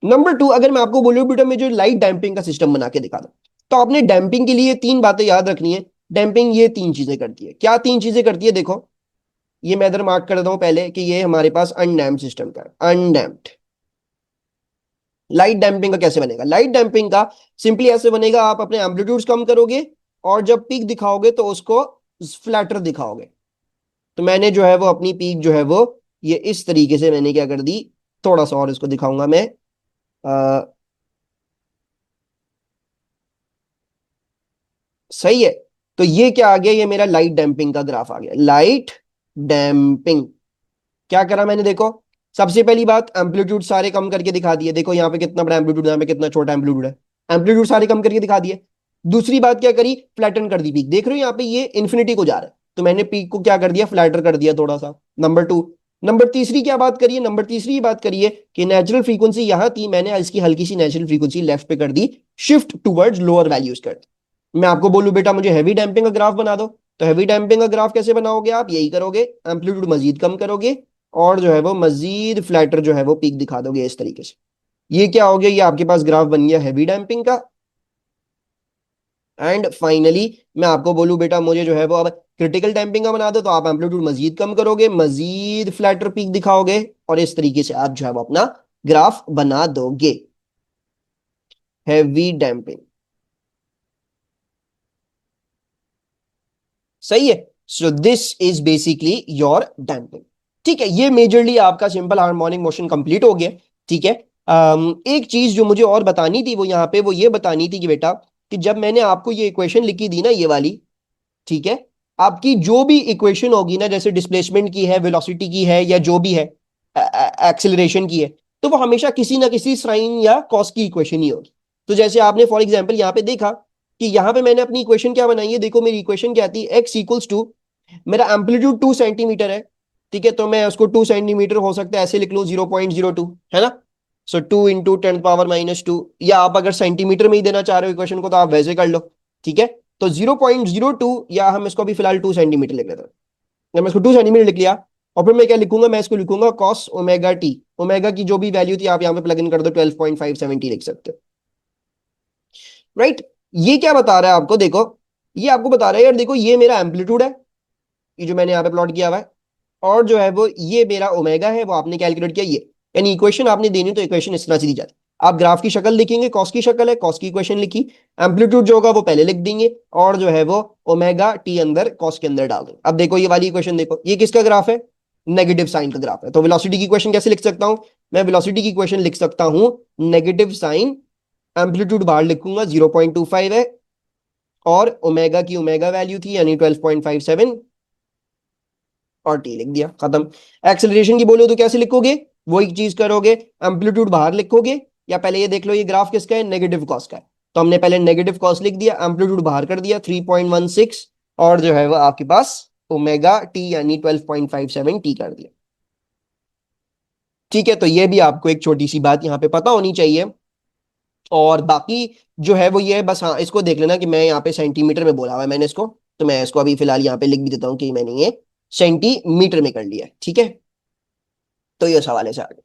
नंबर 2, अगर मैं आपको बोलूं बेटा मैं जो लाइट डैम्पिंग का सिस्टम बना के दिखा दूं, तो आपने डैम्पिंग के लिए 3 बातें याद रखनी है। डैम्पिंग ये 3 चीजें करती है। क्या 3 चीजें करती है, देखो ये मैं इधर मार्क कर देता हूं पहले कि ये हमारे पास अनडैम्प्ड सिस्टम का है, अनडैम्प्ड। लाइट डैम्पिंग का कैसे बनेगा, लाइट डैम्पिंग का सिंपली ऐसे बनेगा, आप अपने एम्पलीट्यूड्स कम करोगे और जब पीक दिखाओगे तो उसको फ्लैटर दिखाओगे। तो मैंने जो है वो अपनी पीक जो है वो ये इस तरीके से मैंने क्या कर दी, थोड़ा सा और इसको दिखाऊंगा मैं। सही है। तो ये क्या आ गया, ये मेरा लाइट डैम्पिंग का ग्राफ आ गया, लाइट डैम्पिंग। क्या करा मैंने, देखो सबसे पहली बात एम्पलीट्यूड सारे कम करके दिखा दिए, देखो यहाँ पे कितना बड़ा एम्पलीट्यूड, यहाँ पे कितना छोटा एम्पलीट्यूड है, एम्पलीट्यूड सारे कम करके दिखा दिए। दूसरी बात क्या करी, फ्लैटन कर दी पीक, देख रहे हो यहाँ पे ये इन्फिनिटी को जा रहा है, तो मैंने पीक को क्या कर दिया, फ्लैटर कर दिया थोड़ा सा। नंबर 2, नंबर तीसरी क्या बात करिए, नंबर तीसरी बात करिए कि नेचुरल फ्रीक्वेंसी यहां थी, मैंने इसकी हल्की सी नेचुरल फ्रीक्वेंसी लेफ्ट पे कर दी, शिफ्ट टुवर्ड्स लोअर वैल्यूज कर दी। मैं आपको बोलूं बेटा मुझे हैवी डैम्पिंग का ग्राफ बना दो, तो हैवी डैम्पिंग का ग्राफ कैसे बनाओगे, आप यही करोगे, एम्पलीट्यूड मजीद कम करोगे और जो है वो मजीद फ्लैटर जो है वो पीक दिखा दोगे इस तरीके से। ये क्या हो गया, ये आपके पास ग्राफ बन गया हैवी डैम्पिंग का। एंड फाइनली मैं आपको बोलूं बेटा मुझे जो है वो अब क्रिटिकल डैम्पिंग का बना दो, तो आप एम्पलीट्यूड मजीद कम करोगे, मजीद फ्लैटर पीक दिखाओगे, और इस तरीके से आप जो है वो अपना ग्राफ बना दोगे। हैवी डैम्पिंग, सही है। So this is basically your damping. ठीक है, ये मेजरली आपका सिंपल हार्मोनिक मोशन कंप्लीट हो गया। ठीक है। एक चीज जो मुझे और बतानी थी वो यहाँ पे वो ये बतानी थी कि बेटा कि जब मैंने आपको ये इक्वेशन लिखी थी ना ये वाली, ठीक है, आपकी जो भी इक्वेशन होगी ना, जैसे डिस्प्लेसमेंट की है, वेलोसिटी की है, या जो भी है, एक्सेलरेशन की है, तो वो हमेशा किसी ना किसी साइन या कॉस की इक्वेशन ही होगी। तो जैसे आपने फॉर एग्जांपल यहाँ पे देखा कि यहाँ पे मैंने अपनी इक्वेशन क्या बनाई है, देखो मेरी इक्वेशन क्या आती है, एक्स इक्वल्स टू, मेरा एम्पलीट्यूड 2 सेंटीमीटर है। ठीक है, तो मैं उसको 2 सेंटीमीटर हो सकता है ऐसे लिख लूँ, 0.02, है ना। सो 2 × 10⁻², या आप अगर सेंटीमीटर में ही देना चाह रहे हो इक्वेशन को तो आप वैसे कर लो। ठीक है, तो 0.02, या हम इसको भी फिलहाल 2 सेंटीमीटर लिख लेते हैं। जब मैं इसको 2 सेंटीमीटर लिख लिया, और फिर मैं क्या लिखूंगा, मैं इसको लिखूंगा कॉस ओमेगा टी। ओमेगा की जो भी वैल्यू थी आप यहाँ पे प्लग इन कर दो, 12.570 लिख सकते हो। राइट। ये क्या बता रहा है आपको, देखो ये आपको बता रहा है यार, देखो ये मेरा एम्पलीट्यूड है, ये जो मैंने यहाँ पे प्लॉट किया हुआ है, और जो है वो ये मेरा ओमेगा है, वो आपने कैलकुलेट किया ये। यानी इक्वेशन आपने देनी तो इक्वेशन इस तरह से दी जाती है। आप ग्राफ की शक्ल लिखेंगे, कॉस की शक्ल है, कॉस की इक्वेशन लिखी, एम्पलीट्यूड जो होगा वो पहले लिख देंगे, और जो है वो ओमेगा टी अंदर कॉस के अंदर डाल देंगे। अब देखो ये वाली इक्वेशन देखो, ये किसका ग्राफ है, नेगेटिव साइन का ग्राफ है। तो वेलोसिटी की इक्वेशन कैसे लिख सकता हूं, मैं वेलोसिटी की इक्वेशन लिख सकता हूं नेगेटिव साइन, एम्पलीट्यूड बाहर लिखूंगा 0.25 है, और ओमेगा की ओमेगा वैल्यू थी यानी 12.57, और टी लिख दिया, खत्म। एक्सेलरेशन की बोलो तो कैसे लिखोगे, वो एक चीज करोगे, एम्पलीट्यूड बाहर लिखोगे, या पहले ये देख लो ये ग्राफ किसका है, नेगेटिव कॉस का है, तो हमने पहले नेगेटिव कॉस लिख दिया, एम्पलीट्यूड बाहर कर दिया 3.16, और जो है वो आपके पास ओमेगा टी यानी 12.57 टी कर दिया। ठीक है, तो ये भी आपको एक छोटी सी बात यहाँ पे पता होनी चाहिए। और बाकी जो है वो ये है, बस हाँ इसको देख लेना कि मैं यहाँ पे सेंटीमीटर में बोला हुआ है मैंने इसको, तो मैं इसको अभी फिलहाल यहाँ पे लिख भी देता हूँ कि मैंने ये सेंटीमीटर में कर लिया है। ठीक है, तो ये सवाल है से आगे।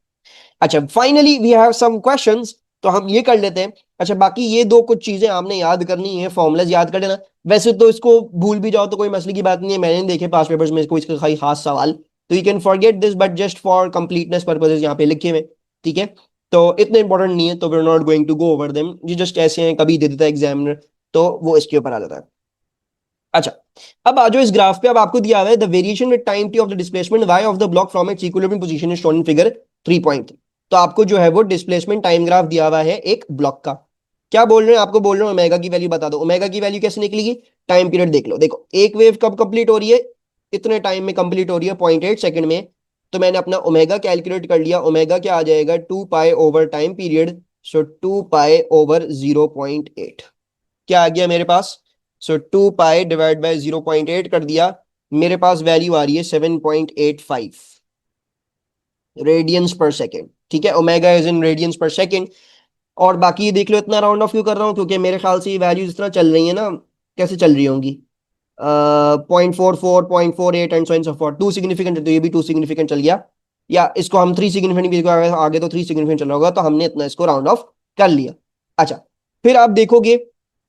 अच्छा, finally we have some questions, तो हम ये कर लेते हैं। अच्छा, बाकी ये दो कुछ चीजें आपने याद करनी है, फॉर्मूलाज याद कर लेना। वैसे तो इसको भूल भी जाओ तो कोई मसले की बात नहीं है, मैंने नहीं देखे पास पेपर्स में इसको इसका कोई खास सवाल, तो you can forget this, but just for completeness purposes यहाँ पे लिखे हुए। ठीक है, तो इतने इंपॉर्टेंट नहीं है, तो we are not going to go over them, ये जस्ट ऐसे हैं, कभी दे देता है एग्जामिनर तो वो इसके ऊपर आ जाता है। अच्छा, अब आ जाओ इस ग्राफ पे। अब आपको दिया हुआ है the variation with time t of the displacement y of the block from its equilibrium position is shown in figure 3.3। तो आपको जो है वो डिस्प्लेसमेंट टाइम ग्राफ दिया हुआ है एक ब्लॉक का। क्या बोल रहे हैं, आपको बोल रहे हैं ओमेगा की वैल्यू बता दो। ओमेगा की वैल्यू कैसे निकलेगी, टाइम पीरियड देख लो। देखो एक वेव कब कंप्लीट हो रही है, इतने टाइम में कंप्लीट हो रही है, 0.8 सेकंड में। तो मैंने अपना ओमेगा कैलकुलेट कर लिया, ओमेगा क्या आ जाएगा, 2 पाई ओवर टाइम पीरियड, सो 2 पाई ओवर 0.8 क्या आ गया मेरे पास। सो 2 पाई डिवाइड बाय 0.8 कर दिया, मेरे पास वैल्यू आ रही है 7.85 रेडियंस पर सेकेंड। ठीक है, ओमेगा इज इन रेडियंस पर सेकेंड। और बाकी ये देख लो, इतना राउंड ऑफ क्यों कर रहा हूँ, क्योंकि मेरे ख्याल से ये वैल्यूज इस तरह चल रही है ना, कैसे चल रही होंगी, 0.44 0.48 and so and so forth, two significant है तो ये भी टू सिग्निफिकेंट चल गया, या इसको हम थ्री सिग्निफिकेंट भी आगे तो थ्री सिग्निफिकेंट चल रहा होगा, तो हमने इतना इसको राउंड ऑफ कर लिया। अच्छा, फिर आप देखोगे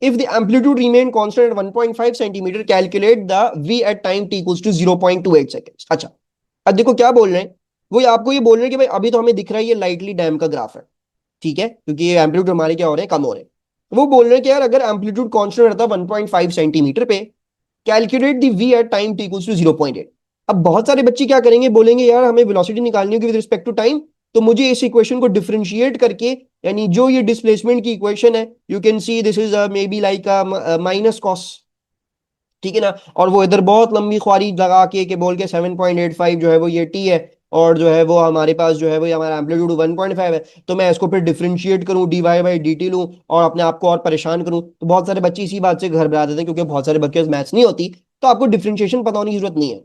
if the amplitude remain constant at 1.5 centimeter calculate the v at time t equals to 0.28 seconds। अच्छा, अब देखो क्या बोल रहे हैं, वो आपको ये बोल रहे हैं कि भाई अभी तो हमें दिख रहा है ये लाइटली डैम का ग्राफ है, ठीक है, क्योंकि ये एम्पलीट्यूड हमारे क्या हो रहे हैं, कम हो रहे हैं। वो बोल रहे हैं कि यार अगर एम्पलीट्यूड कांस्टेंट रहता 1.5 सेंटीमीटर पे, calculate the v at time t equals to 0.8। अब बहुत सारे बच्चे क्या करेंगे, बोलेंगे यार हमें वेलोसिटी निकालनी होगी विद रिस्पेक्ट टू टाइम, तो मुझे इस इक्वेशन को डिफरेंशिएट करके, यानी जो ये डिस्प्लेसमेंट की इक्वेशन है, you can see this is may be like minus cos, ठीक है ना, और वो इधर बहुत लंबी ख्वारी लगा के बोल के 7.85 जो है वो ये टी है, और जो है वो हमारे पास जो है वो हमारा एम्पलीट्यूड 1.5 है, तो मैं इसको फिर डिफरेंशिएट करूं, d y by d t लूं, और अपने आप को और परेशान करूं, तो बहुत सारे बच्चे इसी बात से घर बढ़ा देते हैं, क्योंकि बहुत सारे बच्चे मैथ्स नहीं होती, तो आपको डिफरेंशिएशन पता होने की जरूरत नहीं है।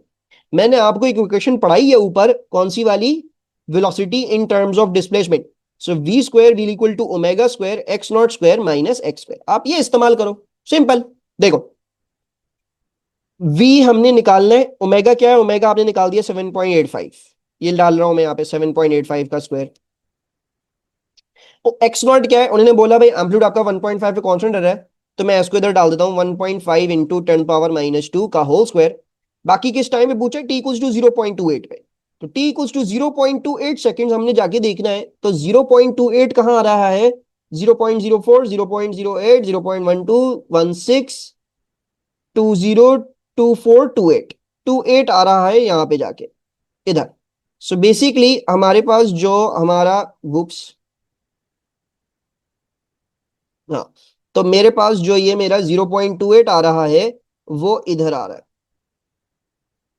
मैंने आपको एक इक्वेशन पढ़ाई है ऊपर, कौन सी वाली, velocity in terms of displacement, so v square will equal to omega square x naught square minus x square, आप ये इस्तेमाल करो, सिंपल। देखो v हमने निकालना है, ओमेगा क्या है, ओमेगा आपने निकाल दिया 7.85, ये डाल रहा हूं मैं यहाँ पे 7.85 का स्क्वायर। एक्स नॉट क्या है, उन्होंने बोला भाई एम्पलीट्यूड आपका 1.5 पे कांस्टेंट रहा है, तो मैं इसको इधर डाल देता हूँ 1.5 इंटू 10⁻⁻2 का होल स्क्वायर। बाकी किस टाइम में पूछा, टी इक्वल्स टू 0.28 पे। तो टी इक्वल्स टू 0.28 सेकेंड हमने जाके देखना है। तो 0.28 कहाँ आ रहा है, 0.04, 0.08, 0.12, 16, 20, 24, 28 आ रहा है यहाँ पे जाके इधर। सो बेसिकली हमारे पास जो हमारा बुक्स, हाँ, तो मेरे पास जो ये मेरा 0.28 आ रहा है वो इधर आ रहा है,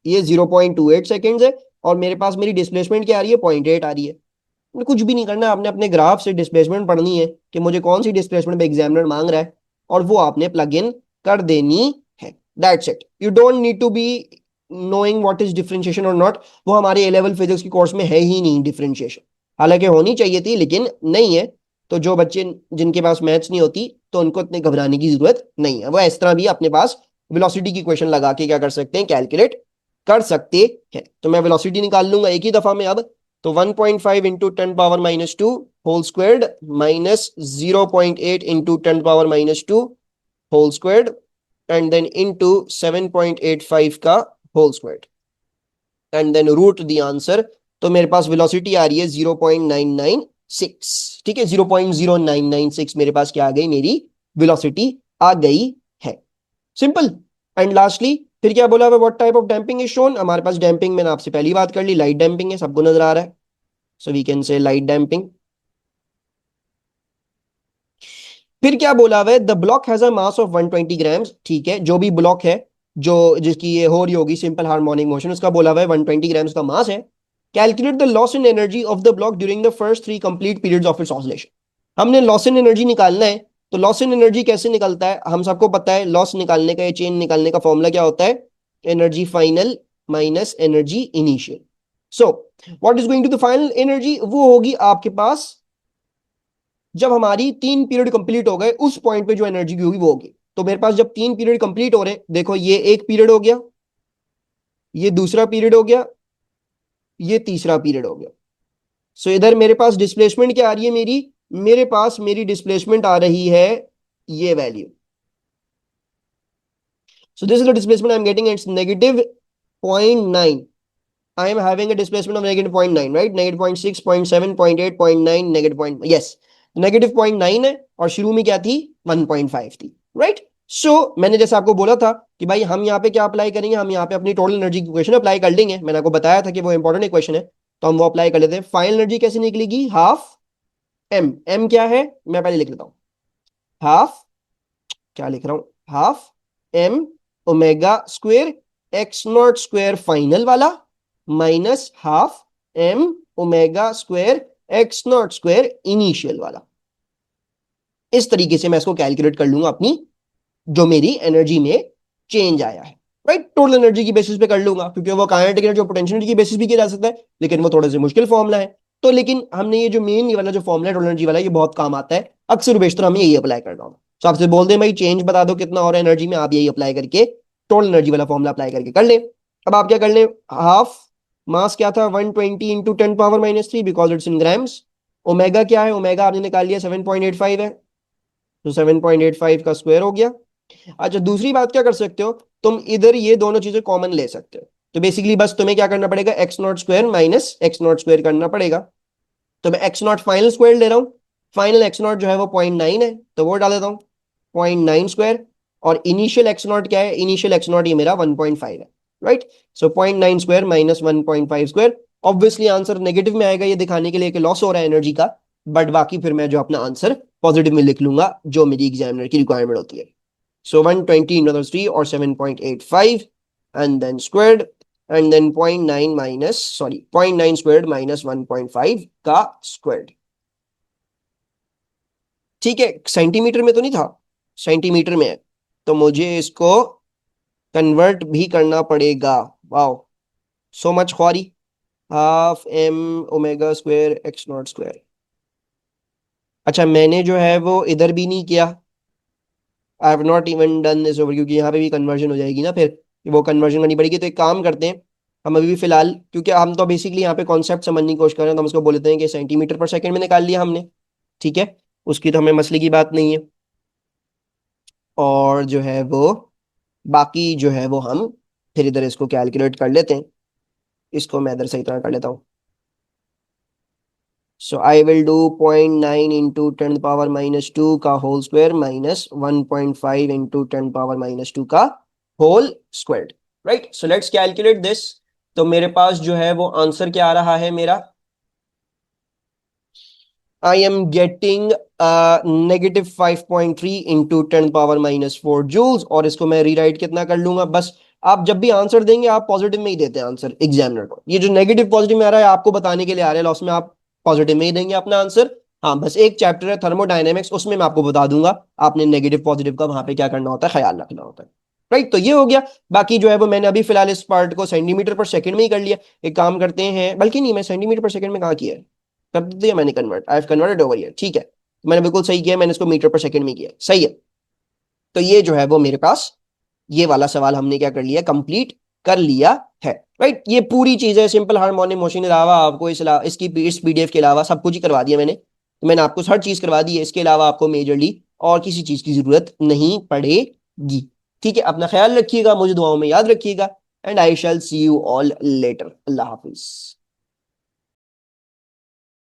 ये 0.28 सेकेंड है। और मेरे पास मेरी डिस्प्लेसमेंट क्या आ रही है, 0.8 आ रही है। कुछ भी नहीं करना है, आपने अपने ग्राफ से डिस्प्लेसमेंट पढ़नी है कि मुझे कौन सी डिस्प्लेसमेंट पे एग्जामिनर मांग रहा है, और वो आपने प्लग इन कर देनी है। That's it, you don't need to be knowing what is differentiation और नॉट। वो हमारे ए लेवल फिजिक्स की कोर्स में है ही नहीं डिफरेंशिएशन, हालांकि होनी चाहिए थी लेकिन नहीं है। तो जो बच्चे जिनके पास मैथ्स नहीं होती तो उनको इतने घबराने की जरूरत नहीं है, वो इस तरह भी अपने पास वेलोसिटी की क्वेश्चन लगा के क्या कर सकते हैं, कैलकुलेट कर सकते हैं। तो मैं वेलोसिटी निकाल लूंगा एक ही दफा में अब। तो 1.5 into 10⁻⁻2 whole squared minus 0.8 into 10⁻⁻2 whole squared and then into 7.85 का whole squared and then root the answer. तो मेरे पास वेलोसिटी आ रही है 0.996। ठीक है, 0.0996 मेरे पास क्या आ गई, मेरी वेलोसिटी आ गई है। सिंपल। एंड लास्टली फिर क्या बोला हुआ, what type of damping is shown. हमारे पास डैम्पिंग मैंने आपसे पहली बात कर ली, लाइट डैम्पिंग है, सबको नजर आ रहा है। So we can say light damping. फिर क्या बोला हुआ है, the block has a mass of 120 grams. ठीक है, जो भी ब्लॉक है जो जिसकी ये हो रही होगी सिंपल हार्मोनिक मोशन, उसका बोला हुआ है 120 ग्राम्स का मास है। Calculate the loss in energy of the block during the first 3 complete periods of its oscillation. हमने लॉस इन एनर्जी निकालना है। तो लॉस इन एनर्जी कैसे निकलता है, हम सबको पता है लॉस निकालने का, ये चेन निकालने का फॉर्मूला क्या होता है, energy final minus energy initial. So what is going to the final energy, वो होगी आपके पास जब हमारी 3 पीरियड कंप्लीट हो गए उस पॉइंट पे जो एनर्जी की होगी वो होगी। तो मेरे पास जब 3 पीरियड कंप्लीट हो रहे, देखो ये एक पीरियड हो गया, ये दूसरा पीरियड हो गया, ये तीसरा पीरियड हो गया। सो इधर मेरे पास डिस्प्लेसमेंट क्या आ रही है मेरी, मेरे पास मेरी डिस्प्लेसमेंट आ रही है ये value. So this is the displacement I am getting, it's negative 0.9। I am having a displacement of negative 0.9, right? Negative 0.6, 0.7, 0.8, 0.9, negative point, yes, negative 0.9 है और शुरू में क्या थी, 1.5 थी, right? So मैंने जैसे आपको बोला था कि भाई हम यहाँ पे क्या अप्लाई करेंगे, हम यहाँ पे अपनी टोटल एनर्जी की इक्वेशन अप्लाई कर लेंगे। मैंने आपको बताया था कि वो इंपॉर्टेंट इक्वेशन है, तो हम वो अप्लाई कर लेते हैं। फाइनल एनर्जी कैसे निकलेगी, हाफ एम। एम क्या है, मैं पहले लिख लेता हूँ, हाफ, क्या लिख रहा हूँ, half m omega square x naught square final वाला minus half m omega square x naught square initial वाला। इस तरीके से मैं इसको कैलकुलेट कर लूंगा अपनी जो मेरी एनर्जी में चेंज आया है, राइट। टोटल एनर्जी की बेसिस पे कर लूंगा, क्योंकि वो काइनेटिक एनर्जी और पोटेंशियल एनर्जी की बेसिस भी किया जा सकता है, लेकिन वो थोड़ा सा मुश्किल फॉर्मूला है। तो लेकिन हमने ये जो मेन वाला जो फॉर्मूला है टोटल एनर्जी वाला, ये बहुत काम आता है, अक्सर बेशतर हमें यही अप्लाई करना होगा। तो आपसे बोल दें भाई चेंज बता दो कितना और एनर्जी में, आप यही अप्लाई करके टोटल एनर्जी वाला फॉर्मूला अप्लाई करके कर ले। अब आप क्या कर ले, हाफ मास क्या था 120 into 10⁻⁻3 because it's in grams. Omega क्या है, ओमेगा आपने निकाल लिया 7.85 है, तो 7.85 का स्क्वायर हो गया। अच्छा दूसरी बात क्या कर सकते हो, तुम इधर ये दोनों चीजें कॉमन ले सकते हो। तो बेसिकली बस तुम्हें क्या करना पड़ेगा, x naught square minus x naught square करना पड़ेगा। तो मैं एक्स नॉट फाइनल स्क्वायर ले रहा हूँ, फाइनल एक्स नॉट जो है वो 0.9 है, तो वो डाल देता हूँ 0.9 स्क्वायर। और इनिशियल एक्स नॉट क्या है, इनिशियल एक्स नॉट ये मेरा 1.5 है, राइट। सो 0.9 square minus 1.5 square. Obviously answer negative में आएगा, ये दिखाने के लिए कि लॉस हो रहा है एनर्जी का, बट बाकी फिर मैं जो अपना आंसर पॉजिटिव में लिख लूंगा जो मेरी एग्जामिनर की रिक्वायरमेंट होती है। So 120 into 3 or 7.85 and then squared and then 0.9 minus, sorry, 0.9 squared minus 1.5 का squared। ठीक है, सेंटीमीटर में तो नहीं था, सेंटीमीटर में है, तो मुझे इसको कन्वर्ट भी करना पड़ेगा। वाओ, सो मच ख्वारी। Half m omega square x naught square. अच्छा मैंने जो है वो इधर भी नहीं किया, I have not even done this over, क्योंकि यहाँ पे भी कन्वर्जन हो जाएगी ना, फिर वो कन्वर्जन करनी पड़ेगी। तो एक काम करते हैं, हम अभी भी फिलहाल, क्योंकि हम तो बेसिकली यहाँ पे कॉन्सेप्ट समझने की कोशिश कर रहे हैं, तो हम उसको बोलते हैं कि सेंटीमीटर पर सेकंड में निकाल लिया हमने, ठीक है, उसकी तो हमें मसले की बात नहीं है। और जो है वो बाकी जो है वो हम फिर इधर इसको कैलकुलेट कर लेते हैं। इसको मैं इधर सही तरह कर लेता हूँ। So I will do 0.9 into 10 power -2 का whole square minus 1.5 into 10 power -2 का whole square. Right, so let's calculate this. तो मेरे पास जो है वो आंसर क्या आ रहा है मेरा, I am getting -5.3 into 10 power -4 joules. और इसको मैं रीराइट कितना कर लूंगा, बस आप जब भी आंसर देंगे आप पॉजिटिव में ही देते हैं आंसर एग्जामिनर को। ये जो नेगेटिव पॉजिटिव में आ रहा है आपको बताने के लिए आ रहा है, लॉस में आप पॉजिटिव में ही देंगे अपना आंसर। हाँ, बस एक चैप्टर है थर्मोडायनेमिक्स, उसमें मैं आपको बता दूंगा आपने नेगेटिव पॉजिटिव का वहां पे क्या करना होता है, ख्याल रखना होता है। राइट, तो ये हो गया। बाकी जो है वो मैंने अभी फिलहाल इस पार्ट को सेंटीमीटर पर सेकंड में ही कर लिया। एक काम करते हैं, बल्कि नहीं, मैं सेंटीमीटर पर सेकंड में कहाँ किया है, कर दिया मैंने convert, I have converted over here. ठीक है, मैंने बिल्कुल सही किया, मैंने इसको मीटर पर सेकंड में किया, सही है। तो ये जो है वो मेरे पास ये वाला सवाल हमने क्या कर लिया, कंप्लीट कर लिया है। राइट, ये पूरी चीज है सिंपल हार्मोनिक मोशन के अलावा आपको इसकी इस पीडीएफ के अलावा सब कुछ ही करवा दिया मैंने। तो मैंने आपको हर चीज करवा दी है, इसके अलावा आपको मेजरली और किसी चीज की जरूरत नहीं पड़ेगी। ठीक है, अपना ख्याल रखिएगा, मुझे दुआओं में याद रखिएगा, and I shall see you all later. अल्लाह हाफिज।